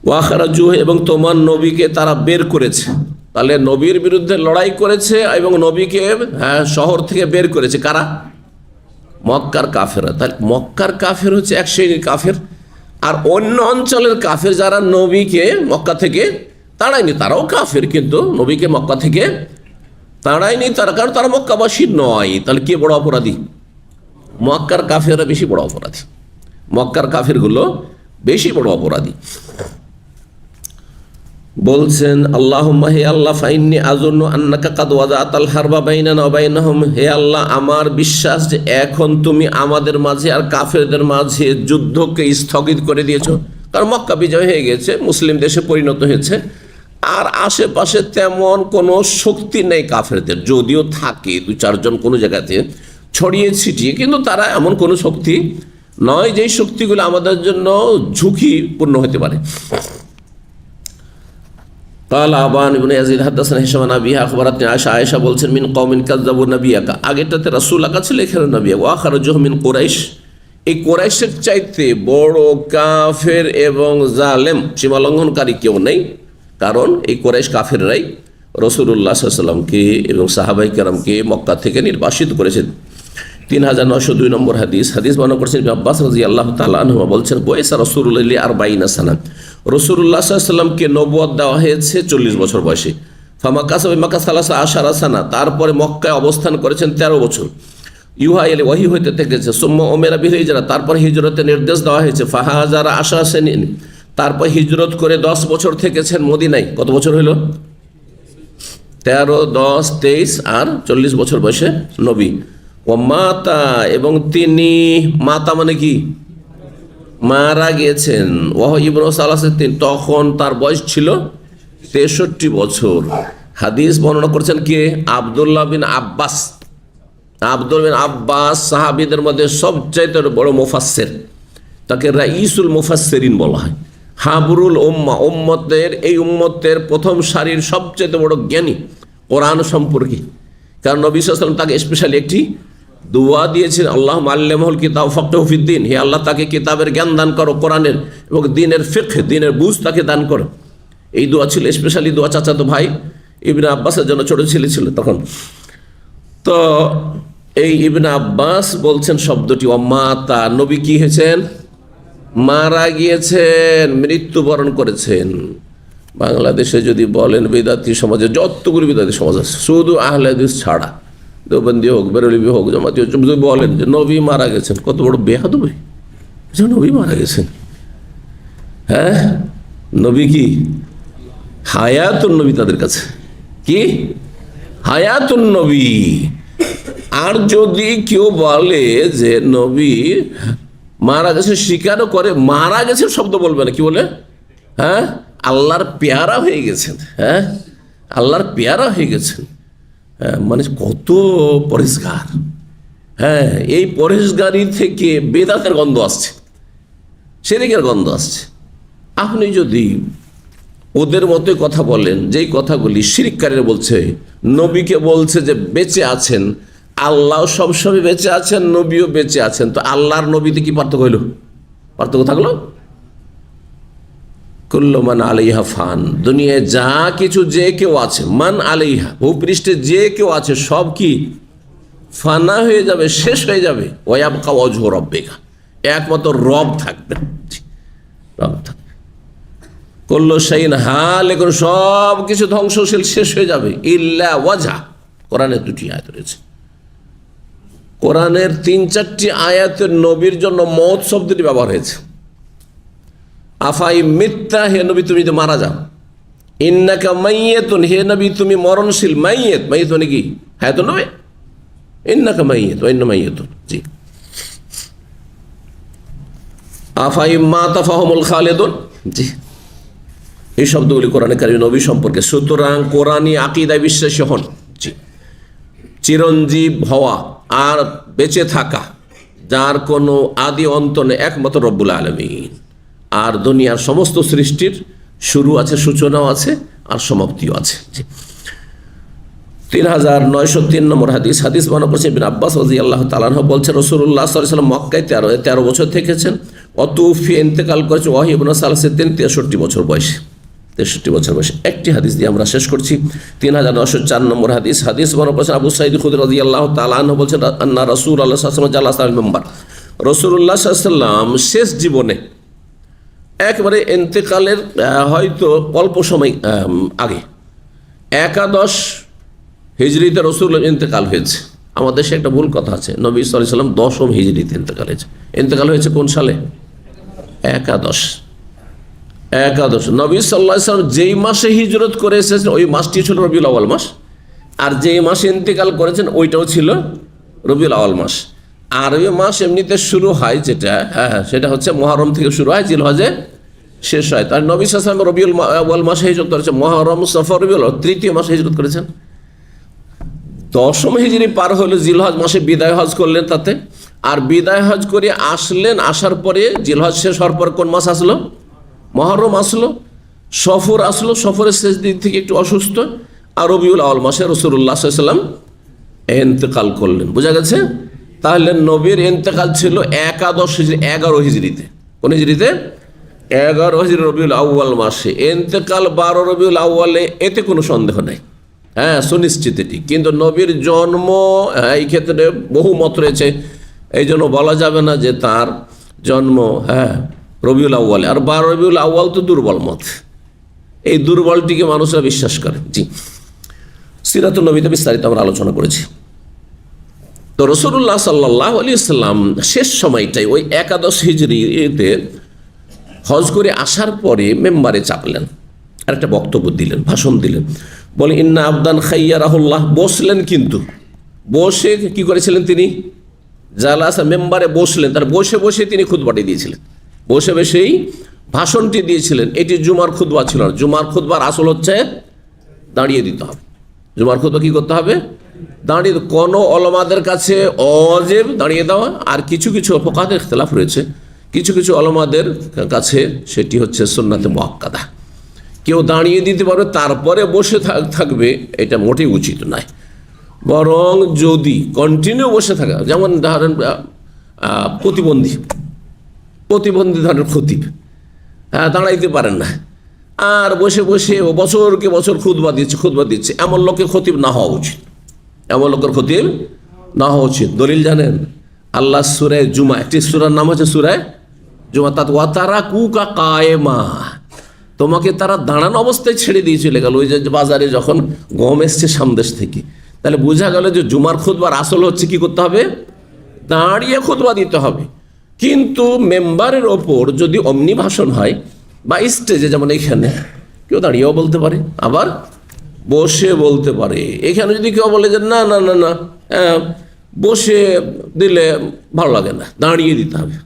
ওয়াখারাজু, এবং তোমার নবীকে তারা বের করেছে। তাহলে নবীর বিরুদ্ধে লড়াই করেছে এবং নবীকে শহর থেকে বের করেছে কারা? মক্কার কাফেরা। তাহলে মক্কার কাফের হচ্ছে এক শ্রেণীর কাফের, আর অন্য অঞ্চলের কাফের যারা নবীকে মক্কা থেকে তাড়ায়নি, তারাও কাফের, কিন্তু নবীকে মক্কা থেকে তাড়ায়নি তারা, কারণ তারা মক্কাবাসী নয়। তাহলে কে বড় অপরাধী? মক্কার কাফেররা বেশি বড় অপরাধী, মক্কার কাফেরগুলো বেশি বড় অপরাধী। বলছেন আল্লাহুম্মা, হে আল্লাহ, ফাইন্নি আযুন্নু আন্নাকা কাদ ওয়াদাতাল হারবা বাইনানা ওয়া বাইনাহুম, হে আল্লাহ, আমার বিশ্বাস যে এখন তুমি আমাদের মাঝে আর কাফেরদের মাঝে যুদ্ধকে স্থগিত করে দিয়েছো। কারণ মক্কা বিজয় হয়ে গেছে, মুসলিম দেশে পরিণত হয়েছে, আর আশেপাশে তেমন কোনো শক্তি নেই কাফেরদের, যদিও থাকে 2-4 জন কোনো জায়গাতে ছড়িয়ে ছিটিয়ে, কিন্তু তারা এমন কোনো শক্তি নয় যেই শক্তিগুলো আমাদের জন্য ঝুঁকিপূর্ণ হতে পারে। قال আবান ইবনে ইয়াজিদ হাদাসানা হিশাম আন আবিহা আখবারাতনি আয়েশা বলছেন, মিন কওমিন কাযযাবু নাবিয়াকা, আগেরটাতে রাসূল আকা ছিল, এখানে নবী। ওয়া খারাজু মিন কুরাইশ, এই কুরাইশের চাইতে বড় কাফের এবং জালেম সীমালঙ্ঘনকারী কেউ নেই, কারণ এই কুরাইশ কাফেররাই রাসূলুল্লাহ সাল্লাল্লাহু আলাইহি ওয়াসাল্লামকে এবং সাহাবায়ে কেরামকে মক্কা থেকে নির্বাসিত করেছেন। 3902 নম্বর হাদিস বর্ণনা করেছেন ইবনে আব্বাস রাদিয়াল্লাহু তাআলা আনহুমা বলছেন, বয়সা রাসূলুল্লাহ 40 সানা, রাসূলুল্লাহ সাল্লাল্লাহু আলাইহি ওয়াসাল্লামকে নবুয়ত দেওয়া হয়েছে 40 বছর বয়সে। ফামাকাসা বিমাকা 13 সানা, তারপরে মক্কায় অবস্থান করেছেন 13 বছর। ইউহা ইলাইহি, ওহী হইতে থেকেছে। সুম্মা উমিরা বিল হিজরা, তারপর হিজরতের নির্দেশ দেওয়া হয়েছে। ফাহাজারা 10 সিনিন, তারপর হিজরত করে 10 বছর থেকেছেন মদিনায়। কত বছর হলো? 13, 10, 23 আর 40 বছর বয়সে নবী। ও মাতা, এবং তিনি মাতা মানে কি? মারা গিয়েছেন। ওয়াহ ইবনু সালাসিন, তখন তার বয়স ছিল 63 বছর। হাদিস বর্ণনা করেছেন কে? আব্দুল্লাহ বিন আব্বাস। সাহাবীদের মধ্যে সবচাইতে বড় মুফাসসির, তাকে রাইসুল মুফাসসিরিন বলা হয়। হাবরুল উম্মাহ, এই উম্মতের প্রথম সারির সবচেয়ে বড় জ্ঞানী কোরআন সম্পর্কে। কারণ নবী সাল্লাল্লাহু আলাইহি ওয়াসাল্লাম তাকে স্পেশালি একটি দোয়া দিয়েছেন, আল্লাহুম্মা আল্লিমহুল কিতাব ফাক্কিহু ফিদ্দিন, হে আল্লাহ তাকে কিতাবের জ্ঞান দান করো, কোরআনের এবং দ্বীনের ফিকহ, দ্বীনের বুঝ তাকে দান করো। এই দোয়া ছিল স্পেশালি দোয়া চাচাতো ভাই ইবনে আব্বাসের জন্য, ছোট ছেলে ছিল তখন। তো এই ইবনে আব্বাস বলছেন শব্দটি, অমাতা, নবী কি হয়েছেন? মারা গিয়েছেন, মৃত্যুবরণ করেছেন। বাংলাদেশে যদি বলেন বেদাতি সমাজে যতগুলো বেদাতি সমাজ আছে, শুধু আহলে হাদিস ছাড়া, দেওবন্দি হোক, বেরেলভি হোক, জামাতি হোক, যদি বলেন যে নবী মারা গেছেন, কত বড় বেয়াদবি যে নবী মারা গেছেন। হ্যাঁ, নবী কি হায়াতুন নবী, তাদের কাছে কি হায়াতুন নবী। আর যদি কেউ বলে যে নবী মারা গেছে, স্বীকারও করে, মারা গেছেন শব্দ বলবে না, কি বলে? হ্যাঁ, আল্লাহর পেয়ারা হয়ে গেছেন। হ্যাঁ, আল্লাহর পেয়ারা হয়ে গেছেন। হ্যাঁ, মানে কত পরিষ্কার। হ্যাঁ, এই পরিষ্কারই থেকে বেদাতের গন্ধ আসছে, শিরকের গন্ধ আসছে। আপনি যদি ওদের মতোই কথা বলেন, যেই কথাগুলি শিরককারীরা বলছে, নবীকে বলছে যে বেঁচে আছেন, আল্লাহ সবসময় বেঁচে আছেন, নবীও বেঁচে আছেন, তো আল্লাহর নবীতে কি পার্থক্য হইল? পার্থক্য থাকলো? কুল্লু মান আলাইহা ফান, দুনিয়ায় যা কিছু যে কেউ আছে, মান আলাইহা, ভূপৃষ্ঠে যে কেউ আছে সব কি ফানা হয়ে যাবে, শেষ হয়ে যাবে। ওয়াবকা ওয়াজহু রাব্বিকা, একমাত্র রব থাকবে, রব থাকবে। কুল্লু শাইইন হালিকুন, সব কিছু ধ্বংসশীল, শেষ হয়ে যাবে। ইল্লা ওয়াজহা, কোরআনের দুটি আয়াত রয়েছে। কোরআনের 3-4টি আয়াতের নবীর জন্য মওত শব্দটি ব্যবহার হয়েছে। আফাই মিথ্যা, হে নবী তুমি তো মারা যাও। ইন্নাকা মাইয়াতুন, হে নবী তুমি মরণশীল। মাইয়াত, মাইয়াত মানে কি? হ্যাঁ তো নয়, ইন্নাকা মাইয়াত ওয়া ইন্না মাইয়াতুন। জি, আফাই মাতা ফাহুমুল খালিদুন। জি, এই শব্দগুলি কোরআনে কারিমে নবী সম্পর্কে। সুতরাং কোরআনী আকীদায় বিশ্বাসী হন। জি, চিরঞ্জীব হওয়া আর বেঁচে থাকা, যার কোনো আদি অন্ত নেই, একমাত্র রব্বুল আলামিন। আর দুনিয়ার সমস্ত সৃষ্টির শুরু আছে, সূচনাও আছে, আর সমাপ্তিও আছে। 3903 নম্বর হাদিস। হাদিস বর্ণনা করেছেন ইবনে আব্বাস রাদিয়াল্লাহু তাআলা আনহু বলছেন, রাসূলুল্লাহ সাল্লাল্লাহু আলাইহি ওয়াসাল্লাম মক্কায় 13 বছর থেকেছেন। অতুফি, ইন্তেকাল করেছে ওয়াহি ইবনে সালসিদ্দিন 63 বছর বয়সে। 63 বছর বয়সে। একটি হাদিস দিয়ে আমরা শেষ করছি। 3904 নম্বর হাদিস। হাদিস বর্ণনা করেছেন আবু সাঈদ খুদরী রাদিয়াল্লাহু তাআলা আনহু বলছেন, আন্না রাসূলুল্লাহ সাল্লাল্লাহু আলাইহি ওয়াসাল্লাম জালাসা আলাল মিম্বার, রাসূলুল্লাহ সাল্লাল্লাহু আলাইহি ওয়াসাল্লাম শেষ জীবনে, একবারে ইন্তেকালের হয়তো অল্প সময় আগে, 11 হিজরিতে রসুল ইন্তেকাল হয়েছে। আমাদের দেশে একটা ভুল কথা আছে, নবী সাল্লাল্লাহু আলাইহি ওয়াসাল্লাম 10ম হিজরিতে ইন্তেকাল হয়েছে। ইন্তেকাল হয়েছে কোন সালে? 11। নবী সাল্লাল্লাহু আলাইহি ওয়াসাল্লাম যেই মাসে হিজরত করে এসেছেন ওই মাসটি ছিল রবিউল আউয়াল মাস, আর যেই মাসে ইন্তেকাল করেছেন ওইটাও ছিল রবিউল আউয়াল মাস। আরবি মাস এমনিতে শুরু হয় যেটা, সেটা হচ্ছে মুহররম থেকে শুরু হয়, জিলহজে শেষ হয়। তার নবী সাল্লাল্লাহু আলাইহি ওয়াসাল্লাম রবিউল আউয়াল মাসে হিজরত করেছেন, মুহররম, সফর, রবিউল আউয়াল 3য় মাসে হিজরত করেছেন। 10ম হিজরি পার হলে জিলহজ মাসে বিদায় হজ করলেন তাতে, আর বিদায় হজ করে আসলেন। আসার পরে জিলহজ শেষ হওয়ার পর কোন মাস আসলো? মুহররম আসলো, সফর আসলো, সফরের শেষ দিক থেকে একটু অসুস্থ, আর রবিউল আউয়াল মাসে রাসূলুল্লাহ সাল্লাল্লাহু আলাইহি ওয়াসাল্লাম ইন্তেকাল করলেন। বোঝা গেছে? তাহলে নবীর ইন্তেকাল ছিল 11 হিজরিতে। কোন হিজরিতে? 11 হিজরি রবিউল আউয়াল মাসে। ইন্তেকাল 12 রবিউল আউয়ালে, এতে কোনো সন্দেহ নেই, হ্যাঁ, সুনিশ্চিত এটি। কিন্তু নবীর জন্ম, এই ক্ষেত্রে বহু মত রয়েছে, এই জন্য বলা যাবে না যে তার জন্ম রবিউল আউয়ালে। আর 12 রবিউল আউয়াল তো দুর্বল মত, এই দুর্বলটিকে মানুষরা বিশ্বাস করে। জি, সিরাতুন নবীতে বিস্তারিত আমরা আলোচনা করেছি। তো রাসূলুল্লাহ সাল্লাল্লাহু আলাইহি ওয়াসাল্লাম শেষ সময়টাই ওই 11 হিজরিতে হজ করে আসার পরে মেম্বারে চাপলেন, আর একটা বক্তব্য দিলেন, ভাষণ দিলেন। বলে, ইন্না আবদান খাইয়ারাহুল্লাহ, বসলেন, কিন্তু বসে কি করেছিলেন তিনি? জালাসা, মেম্বারে বসলেন, তার বসে বসে তিনি খুতবাটি দিয়েছিলেন, বসে বসেই ভাষণটি দিয়েছিলেন। এটি জুমার খুতবা ছিল না। জুমার খুতবার আসল হচ্ছে দাঁড়িয়ে দিতে হবে। জুমার খুতবা কি করতে হবে? দাঁড়িয়ে। কোনো ওলামাদের কাছে ওয়াজিব দাঁড়িয়ে দেওয়া, আর কিছু কিছু ফুকাহাদের ইখতিলাফ রয়েছে, কিছু কিছু ওলামাদের কাছে সেটি হচ্ছে সুন্নাতে মুআক্কাদা। কেউ দাঁড়িয়ে দিতে পারবে তারপরে বসে থাকবে, এটা মোটেই উচিত নয়। বরং যদি কন্টিনিউ বসে থাকা, যেমন ধরেন প্রতিবন্ধী ধরনের খতিব, দাঁড়াইতে পারেন না, আর বসে বসে ও বছরকে বছর খুতবা দিচ্ছে, এমন লোকের খতিব না হওয়া উচিত, এমন লোকের খতিব না হওয়া উচিত। দলিল জানেন? আল্লাহ সূরা জুমা, একটি সূরার নাম হচ্ছে সূরা জুমা, তাত ওয়াতারা কুকা কায়েমা, তোমাকে তারা দাঁড়ানো অবস্থায় ছেড়ে দিয়ে চলে গেল। ওই যে বাজারে যখন গম এসছে সামদেশ থেকে, তাহলে বোঝা গেল যে জুমার খুতবার আসল হচ্ছে কি করতে হবে? দাঁড়িয়ে খুতবা দিতে হবে। কিন্তু মেম্বারের ওপর যদি অমনি ভাষণ হয় বা স্টেজে, যেমন এখানে কেউ দাঁড়িয়েও বলতে পারে, আবার বসে বলতে পারে। এখানে যদি কেউ বলে যে না না না না, বসে দিলে ভালো লাগে না, দাঁড়িয়ে দিতে হবে।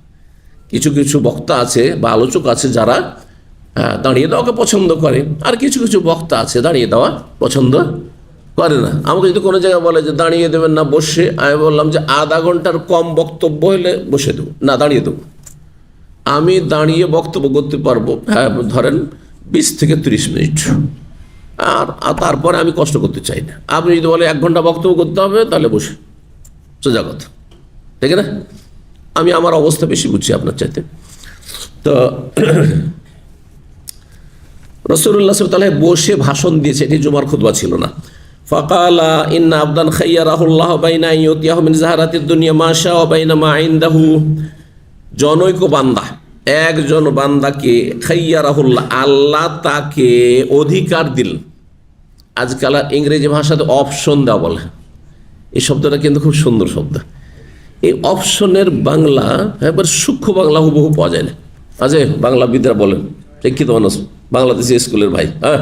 কিছু কিছু বক্তা আছে বা আলোচক আছে যারা দাঁড়িয়ে দেওয়াকে পছন্দ করে, আর কিছু কিছু বক্তা আছে দাঁড়িয়ে দেওয়া পছন্দ করে না। আমাকে যদি কোনো জায়গায় বলে যে দাঁড়িয়ে দেবেন না বসে, আমি বললাম যে আধা ঘন্টার কম বক্তব্য হলে বসে দেবো, না দাঁড়িয়ে দেবো। আমি দাঁড়িয়ে বক্তব্য করতে পারবো, হ্যাঁ ধরেন 20 থেকে 30 মিনিট, আর তারপরে আমি কষ্ট করতে চাই না। আপনি যদি বলে 1 ঘন্টা বক্তব্য করতে হবে, তাহলে বসে, সোজা কথা, ঠিক না? আমি আমার অবস্থা বেশি বুঝছি আপনার চাইতে। তো রাসূলুল্লাহ সাল্লাল্লাহু আলাইহি ওয়াসাল্লাম বসে ভাষণ দিয়েছে, এটি জুমার খুতবা ছিল না। ফাকালা ইন্না আবদান খাইয়ারাহুল্লাহ বাইনা ইউতিয়াহু মিন যাহারাতিদ দুনিয়া মা শা ওয়া বাইনা মা ইনদাহু, জনৈক বান্দা, একজন বান্দাকে খাইয়ারাহুল্লাহ, আল্লাহ তাকে অধিকার দিলেন। আজকাল ইংরেজি ভাষাতে অপশন দেওয়া বলে, এই শব্দটা কিন্তু খুব সুন্দর শব্দ। এই অপশনের বাংলা একবার সূক্ষ্ম বাংলা হুবহু পাওয়া যায় না। আচ্ছা, বাংলাবিদরা বলেন, শিক্ষিত মানুষ, বাংলাদেশি স্কুলের ভাই, হ্যাঁ,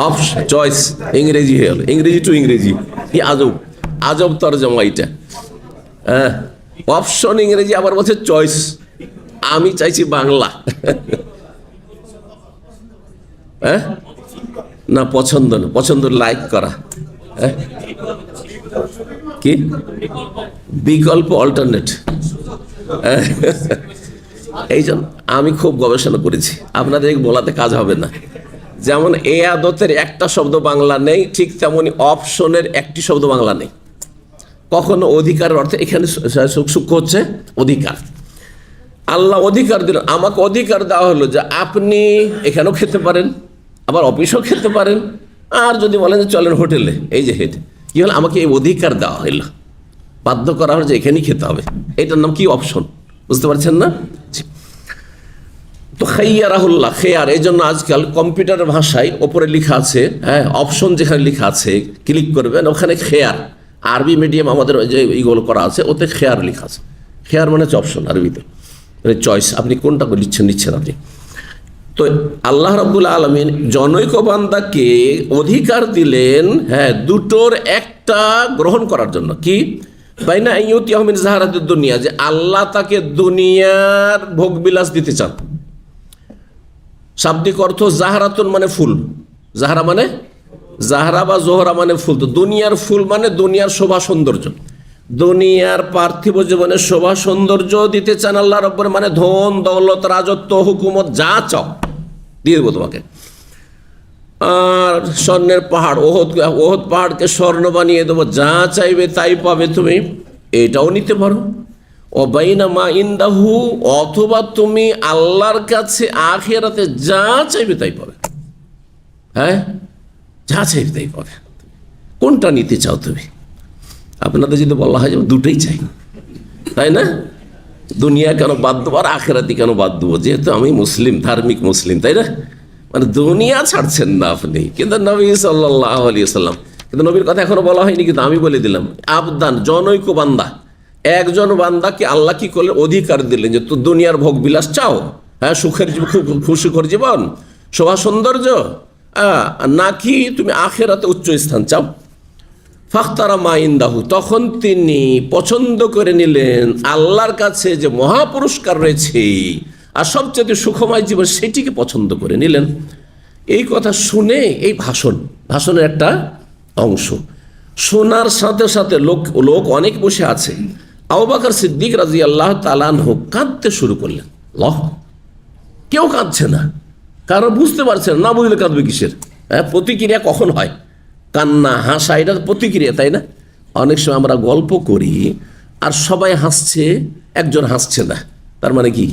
অপশন, চয়েস, ইংরেজি হয়ে গেল, ইংরেজি টু ইংরেজি, কি আজব আজব তরজমা এটা। হ্যাঁ, অপশন ইংরেজি, আবার বলছে চয়েস। আমি চাইছি বাংলা। হ্যাঁ, না পছন্দ না, পছন্দ লাইক করা। হ্যাঁ, কি বিকল্প, অল্টারনেট। এই জন্য আমি খুব গবেষণা করেছি, আপনাদের বলাতে কাজ হবে না। যেমন এয়াদতের একটা শব্দ বাংলা নেই, ঠিক তেমনি অপশনের একটি শব্দ বাংলা নেই। কখনো অধিকারের অর্থে, এখানে সূক্ষ্ম হচ্ছে অধিকার। আল্লাহ অধিকার দিলেন, আমাকে অধিকার দেওয়া হলো যে আপনি এখানেও খেতে পারেন, আবার অফিসেও খেতে পারেন, আর যদি বলেন যে চলেন হোটেলে, এই যে হেঁটে, কি হলো, আমাকে এই অধিকার দেওয়া হইল, বাধ্য করা হলো যে এখানেই খেতে হবে। এটার নাম কি? অপশন। বুঝতে পারছেন না? তো খাইয়ারাহুল্লাহ, খেয়ার, এই জন্য আজকাল কম্পিউটারের ভাষায় ওপরে লেখা আছে, হ্যাঁ, অপশন যেখানে লেখা আছে ক্লিক করবেন, ওখানে খেয়ার, আরবি মিডিয়াম আমাদের যে এইগুলো করা আছে, ওতে খেয়ার লেখা আছে। খেয়ার মানে হচ্ছে অপশন, আরবিতে মানে চয়েস, আপনি কোনটা নিচ্ছেন আপনি। তো আল্লাহ রাব্বুল আলামিন জনৈক বান্দাকে অধিকার দিলেন, হ্যাঁ, দুটোর একটা গ্রহণ করার জন্য। কি? বাইনা ইউতিয়াহু মিন যাহারাতিদ দুনিয়া, যে আল্লাহ তাকে দুনিয়ার ভোগবিলাস দিতে চান। শাব্দিক অর্থ জাহারাতুন মানে ফুল, জাহারা মানে, জাহারা বা জোহরা মানে ফুল। তো দুনিয়ার ফুল মানে দুনিয়ার শোভা সৌন্দর্য, দুনিয়ার পার্থিব জীবনের শোভা সৌন্দর্য দিতে চান আল্লাহ রাব্বুল, মানে ধন দৌলত রাজত্ব হুকুমত যা চাও দিয়ে দেবো তোমাকে। আর স্বর্ণের পাহাড়, ওহদ পাহাড়কে স্বর্ণ বানিয়ে দেবো, যা চাইবে তাই পাবে তুমি, এটাও নিতে পারো। ও বাইনা মা ইনদাহু, অথবা তুমি আল্লাহর কাছে আখিরাতে যা চাইবে তাই পাবে। হ্যাঁ, যা চাইবে তাই পাবে। কোনটা নিতে চাও তুমি? আপনাদের যদি বলা হয় যে দুটোই চাই, তাই না? দুনিয়া কেন বাদ দেবো আর আখিরাতি কেন বাদ দেবো? যেহেতু আমি মুসলিম, ধার্মিক মুসলিম, তাই না? মানে দুনিয়া ছাড়ছেন না আপনি। কিন্তু নবী সাল্লাল্লাহু আলাইহি ওয়াসাল্লাম, কিন্তু নবীর কথা এখনো বলা হয়নি, কিন্তু আমি বলে দিলাম, আবদান, জনৈক বান্দা, একজন বান্দাকে আল্লাহ কি করলেন? অধিকার দিলেন যে তো দুনিয়ার ভোগ বিলাস চাও, হ্যাঁ, সুখের খুশিকর জীবন, শোভা সৌন্দর্য, নাকি তুমি আখিরাতে উচ্চ স্থান চাও? ফাখতারা মা ইনদাহু, তখন তিনি পছন্দ করে নিলেন আল্লাহর কাছে যে মহাপুরস্কার রয়েছে আর সবচেয়ে সুখময় জীবন, সেটিকে পছন্দ করে নিলেন। এই কথা শুনে, এই ভাষণের একটা অংশ শোনার সাথে সাথে লোক অনেক বসে আছে। আবু বকর সিদ্দিক রাদিয়াল্লাহু তাআলা আনহু কাঁদতে শুরু করলেন। কেউ কাঁদছে না, কারণ বুঝতে পারছেন না, বুঝলে কাঁদবে কিসের? হ্যাঁ, প্রতিক্রিয়া কখন হয়? কান্না, হাসা, এটা প্রতিক্রিয়া, তাই না? অনেক সময় আমরা গল্প করি আর সবাই হাসছে, একজন হাসছে না, তার মানে কি?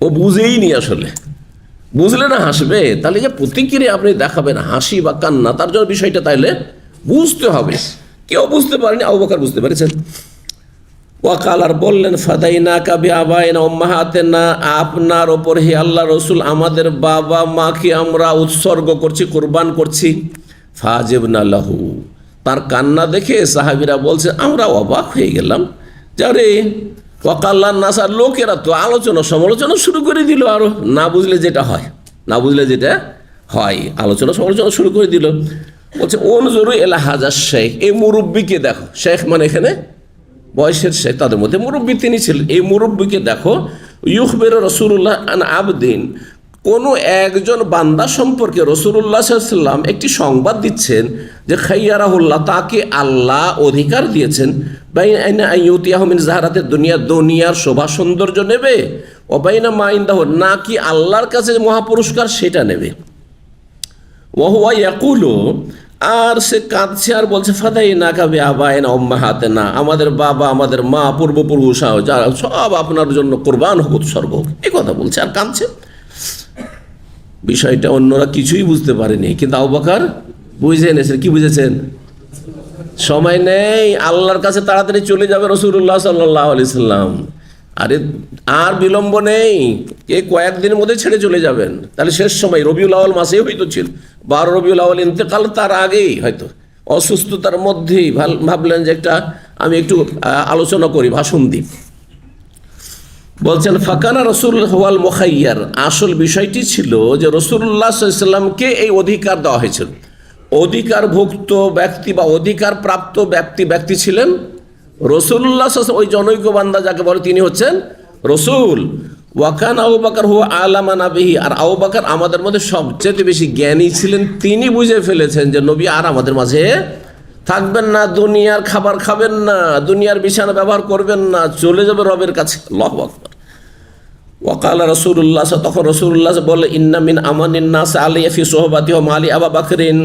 ও বুঝেই নি আসলে, বুঝলে না হাসবে, তাহলে যে প্রতিক্রিয়া আপনি দেখাবেন হাসি বা কান্না, তার জন্য বিষয়টা তাইলে বুঝতে হবে। কেউ বুঝতে পারেনি, আবু বকর বুঝতে পেরেছেন। ওয়াকাল, আর বললেন, ফাদাইনা কাবি আবাইনা উম্মাহাতিনা, আপনার ওপর হে আল্লাহ রসুল আমাদের বাবা মাকে আমরা উৎসর্গ করছি, কুরবান করছি। ফাজিবনা লাহু, তার কান্না দেখে সাহাবীরা বলছে আমরা অবাক হয়ে গেলাম। যারে ওয়াকাল্লান নাস, আর লোকেরা তো আলোচনা সমালোচনা শুরু করে দিল, আরো না বুঝলে যেটা হয়, না বুঝলে যেটা হয় আলোচনা সমালোচনা শুরু করে দিল। বলছে ওনজুরু ইলা হাজার শেখ, এই মুরব্বীকে দেখো, শেখ মানে এখানে বয়সের শেখ, তাদের মধ্যে মুরব্বী তিনি ছিলেন। এই মুরব্বীকে দেখো, ইউখবিরু রাসূলুল্লাহ আন আবদিন, কোনো একজন বান্দা সম্পর্কে রাসূলুল্লাহ সাল্লাল্লাহু আলাইহি ওয়াসাল্লাম একটি সংবাদ দিচ্ছেন যে খাইয়ারাহুল্লাহ, তাকে আল্লাহ অধিকার দিয়েছেন, বাইনা আইয়ুতিয়াহু মিন যাহারাতে দুনিয়া, দুনিয়ার শোভা সৌন্দর্য নেবে, ও বাইনা মা ইনদাহু, নাকি আল্লাহর কাছে মহাপুরস্কার সেটা নেবে। ওয়াহুয়া ইয়াকুলু, আর সে কাঁদছে আর বলছে ফাদাইনা কাবি আবাইনা উম্মাহাতিনা, আমাদের বাবা আমাদের মা পূর্বপুরুষ যারা সব আপনার জন্য কোরবান হোক, উৎসর্গ হোক, এই কথা বলছে আর কাঁদছে। বিষয়টা অন্যরা কিছুই বুঝতে পারেনি, কিন্তু আবু বকর বুঝে এনেছেন। কি বুঝেছেন? সময় নেই, আল্লাহর কাছে তাড়াতাড়ি চলে যাবে রাসূলুল্লাহ সাল্লাল্লাহু আলাইহি সাল্লাম। আরে আর বিলম্ব নেই, কয়েকদিনের মধ্যে ছেড়ে চলে যাবেন। তাহলে শেষ সময় রবিউল আউয়াল মাসেই হয়তো ছিল, 12 রবিউল আউয়াল ইন্তেকাল, তার আগেই হয়তো অসুস্থতার মধ্যেই ভাবলেন যে আমি একটু আলোচনা করি, ভাষণ দিই। বলছেন ফাকানা রাসূলুল্লাহ ওয়াল মুখাইয়ার, আসল বিষয়টি ছিল যে রাসূলুল্লাহ সাল্লাল্লাহু আলাইহি সাল্লামকে এই অধিকার দেওয়া হয়েছিল। অধিকারভুক্ত ব্যক্তি বা অধিকার প্রাপ্ত ব্যক্তি ছিলেন রাসূলুল্লাহ সাল্লাল্লাহু আলাইহি ওয়াসাল্লাম, ওই জনৈক বান্দা যাকে বলে তিনি হচ্ছেন রাসূল। ওয়াকান আবু বকর হুয়া আলামানা বিহি, আর আবু বকর আমাদের মধ্যে সবচেয়ে বেশি জ্ঞানী ছিলেন। তিনি বুঝে ফেলেছেন যে নবী আর আমাদের মাঝে থাকবেন না, দুনিয়ার খাবার খাবেন না, দুনিয়ার বিছানা ব্যবহার করবেন না, চলে যাবে রবের কাছে। আল্লাহু আকবার। ওয়াকাল রাসূলুল্লাহ, তখন রাসূলুল্লাহ বলে ইন্না মিন আমানিন নাস আলাইয়া ফি সুহবাতি ওয়া মালি আবু বকরিন,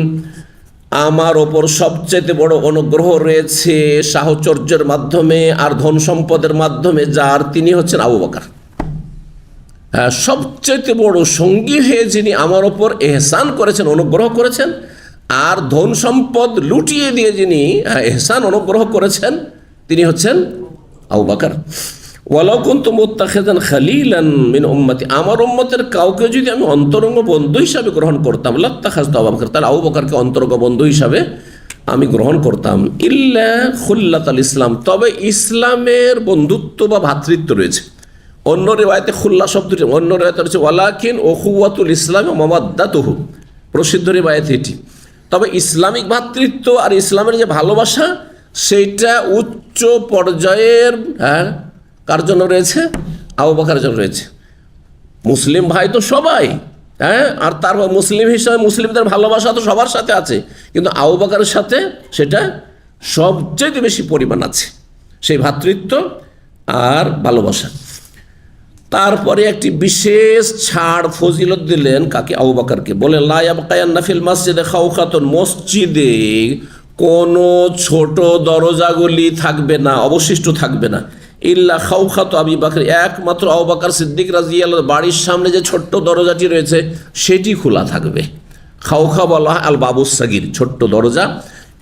আমার ওপর সবচেয়ে বড় অনুগ্রহ রয়েছে সাহচর্যের মাধ্যমে আর ধন সম্পদের মাধ্যমে, যার তিনি হচ্ছেন আবু বকর। হ্যাঁ, সবচেয়ে বড় সঙ্গী হয়ে যিনি আমার ওপর এহসান করেছেন, অনুগ্রহ করেছেন, আর ধন সম্পদ লুটিয়ে দিয়ে যিনি এহসান অনুগ্রহ করেছেন, তিনি হচ্ছেন আবু বকর। ওয়ালাউ কুনতু মুত্তাখিযান খালিলান মিন উম্মতি, আমার উম্মতের কাউকে যদি আমি অন্তরঙ্গ বন্ধু হিসাবে গ্রহণ করতাম, লাত্তাখাযতু আবু বকর, তাহলে আবু বকরকে অন্তরঙ্গ বন্ধু হিসাবে আমি গ্রহণ করতাম। ইল্লা খুল্লাতাল ইসলাম, তবে ইসলামের বন্ধুত্ব বা ভ্রাতৃত্ব রয়েছে। অন্য রিওয়ায়াতে খুল্লা শব্দটি, অন্য রিওয়ায়াতে রয়েছে ওয়ালাকিন উখুওয়াতুল ইসলাম ওয়া মাওয়াদ্দাতুহু, প্রসিদ্ধ রিওয়ায়াত এটি। তবে ইসলামিক ভ্রাতৃত্ব আর ইসলামের যে ভালোবাসা, সেইটা উচ্চ পর্যায়ের, কার জন্য রয়েছে? আবু বকরের জন্য রয়েছে। মুসলিম ভাই তো সবাই, আর তার মুসলিম হিসাবে মুসলিমদের ভালোবাসা তো সবার সাথে আছে, কিন্তু আবু বকরের সাথে সেটা সবচেয়ে বেশি পরিমাণ আছে, সেই ভ্রাতৃত্ব আর ভালোবাসা। তারপরে একটি বিশেষ ছাড় ফজিলত দিলেন কাকে? আবু বকরকে। বলেন লা ইয়াবকায়ান্না ফিল মসজিদে খাওখাতুন, মসজিদে কোনো ছোট দরজাগুলি থাকবে না, অবশিষ্ট থাকবে না, ইল্লা খাওখাতু আবি বকর, একমাত্র আবু বকর সিদ্দিক রাদিয়াল্লাহু বাড়ির সামনে যে ছোট্ট দরজাটি রয়েছে সেটি খোলা থাকবে। খাওখা বলা হয় আল বাবুস সাগির, ছোট্ট দরজা,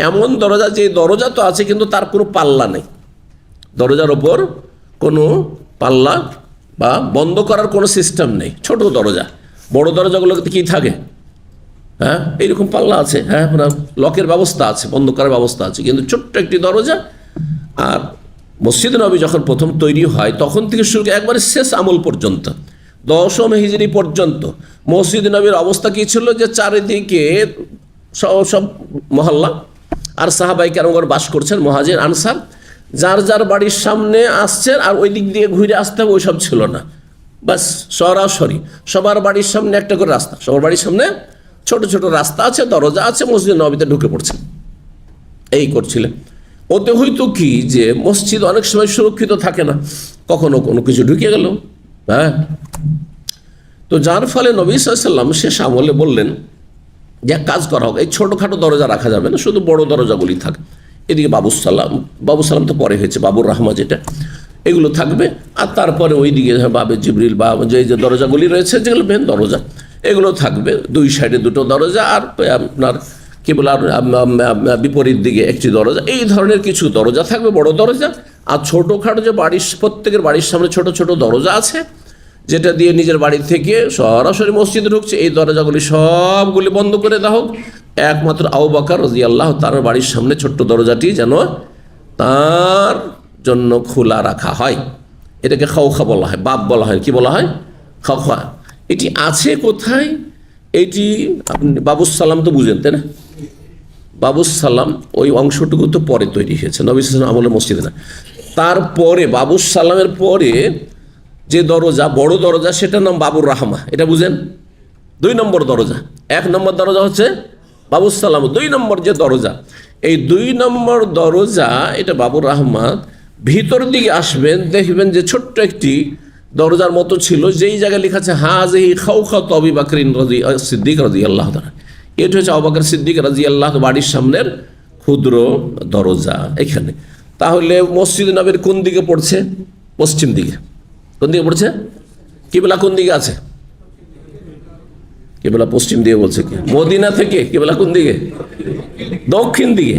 এমন দরজা যে দরজা তো আছে কিন্তু তার কোনো পাল্লা নেই, দরজার ওপর কোনো পাল্লা বা বন্ধ করার কোনো সিস্টেম নেই, ছোট দরজা। বড় দরজাগুলোতে কি থাকে? এইরকম পাল্লা আছে, লকের ব্যবস্থা আছে, বন্ধ করার ব্যবস্থা আছে, কিন্তু ছোট্ট একটি দরজা। আর মসজিদ নবী যখন প্রথম তৈরি হয় তখন থেকে শুরু করে একবারে শেষ আমল পর্যন্ত, 10ম হিজরি পর্যন্ত মসজিদ নবীর অবস্থা কী ছিল? যে চারিদিকে সব মহল্লা আর সাহাবায়ে কেরাম বাস করছেন, মুহাজির আনসার, যার যার বাড়ির সামনে আসছেন, আর ওই দিক দিয়ে ঘুরে আসতে হবে ওইসব ছিল না। বাস সরাসরি সবার বাড়ির সামনে একটা করে রাস্তা, সবার বাড়ির সামনে ছোট ছোট রাস্তা আছে, দরজা আছে, মসজিদ নবীতে ঢুকে পড়ছেন, এই করছিলেন। ওতে হয়তো কি যে মসজিদ অনেক সময় সুরক্ষিত থাকে না, কখনো কোনো কিছু ঢুকে গেল, তো যার ফলে নবী সাল্লাল্লাহু আলাইহি ওয়াসাল্লাম শেষ আমলে বললেন যে কাজ করা হোক, এই ছোটোখাটো দরজা রাখা যাবে না, শুধু বড় দরজাগুলি থাক। এদিকে বাবু সালাম তো পরে হয়েছে, বাবুর রাহমা যেটা, এগুলো থাকবে। আর তারপরে ওইদিকে বাবে জিবরিল বা যে দরজাগুলি রয়েছে যেগুলো মেন দরজা, এগুলো থাকবে, দুই সাইডে দুটো দরজা, আর আপনার কিবলার বিপরীত দিকে একটি দরজা। এই ধরনের কিছু দরজা থাকবে, বড় দরজা। আর ছোটোখাটো যে প্রত্যেকের বাড়ির সামনে ছোট ছোট দরজা আছে, যেটা দিয়ে নিজের বাড়ি থেকে সরাসরি মসজিদে ঢুকছে, এই দরজাগুলি সবগুলি বন্ধ করে দেওয়া হোক। একমাত্র আবু বকর রাদিয়াল্লাহু তার বাড়ির সামনে ছোট্ট দরজাটি যেন তার জন্য খোলা রাখা হয়। এটাকে খাওখা বলা হয়, বাপ বলা হয়। কি বলা হয়? খাওখা। এটি আছে কোথায়? এটি আপনি বাবুস সালাম তো বুঝেন, তাই না? বাবুস সালাম ওই অংশটুকু তো পরে তৈরি হয়েছে, নবী সাল্লাল্লাহু আলাইহি ওয়াসাল্লাম আমলের মসজিদে না। তারপরে বাবুস সালামের পরে যে দরজা, বড় দরজা, সেটার নাম বাবুর রাহমা। এটা বুঝেন? 2 নম্বর দরজা। 1 নম্বর দরজা হচ্ছে বাবুস সালাম, 2 নম্বর যে দরজা, এই 2 নম্বর দরজা, এটা বাবুর রাহমাত। ভিতর দিকে আসবেন, দেখবেন যে ছোট্ট একটি দরজার মতো ছিল, যেই জায়গায় লেখা আছে হাযিহি খাওখাতু আবি বকরিন সিদ্দিক রাদিয়াল্লাহু তাআলা। এটা হচ্ছে আবু বকর সিদ্দিক রাদিয়াল্লাহু বাড়ির সামনের ক্ষুদ্র দরজা এখানে। তাহলে মসজিদ নববীর কোন দিকে পড়ছে? পশ্চিম দিকে। কোন দিকে পড়ছে? কিবলা কোন দিকে আছে? কিবলা পশ্চিম দিকে বলছে কি? মদিনা থেকে কিবলা কোন দিকে? দক্ষিণ দিকে।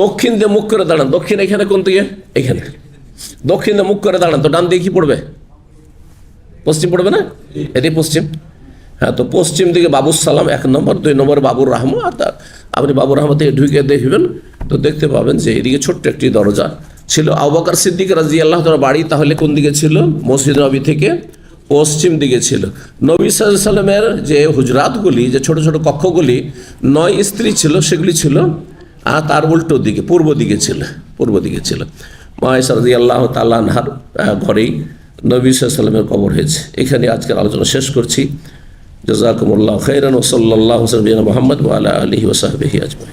দক্ষিণ দিয়ে মুখ করে দাঁড়ান। দক্ষিণ এখানে কোন দিকে? এখানে। দক্ষিণ দিয়ে মুখ করে দাঁড়ান, তো ডান দিকে কি পড়বে? পশ্চিম পড়বে না? এটাই পশ্চিম। হ্যাঁ, তো পশ্চিম দিকে বাবুস সালাম 1 নম্বর, 2 নম্বর বাবুর রাহমা। আর আপনি বাবুর রাহমা থেকে ঢুকে দেখবেন, তো দেখতে পাবেন যে এদিকে ছোট্ট একটি দরজা ছিল। আবু বকর সিদ্দিক রাদিয়াল্লাহু তাআলা বাড়ি তাহলে কোন দিকে ছিল? মসজিদ নবী থেকে পশ্চিম দিকে ছিল। নবী সাল্লাল্লাহু আলাইহি ওয়াসাল্লামের যে হুজরাতগুলি, যে ছোট ছোট কক্ষগুলি, 9 স্ত্রী ছিল, সেগুলি ছিল আর তার উল্টো দিকে, পূর্ব দিকে ছিল। পূর্ব দিকে ছিল। মা আয়েশা রাদিয়াল্লাহু তাআলা আনহার ঘরেই নবী সাল্লাল্লাহু আলাইহি ওয়াসাল্লামের কবর হয়েছে। এখানে আজকের আলোচনা শেষ করছি। জাযাকুমুল্লাহু খাইরান ওয়া সাল্লাল্লাহু আলা মুহাম্মদ ওয়া আলা আলিহি ওয়া সাহবিহি আজমাইন।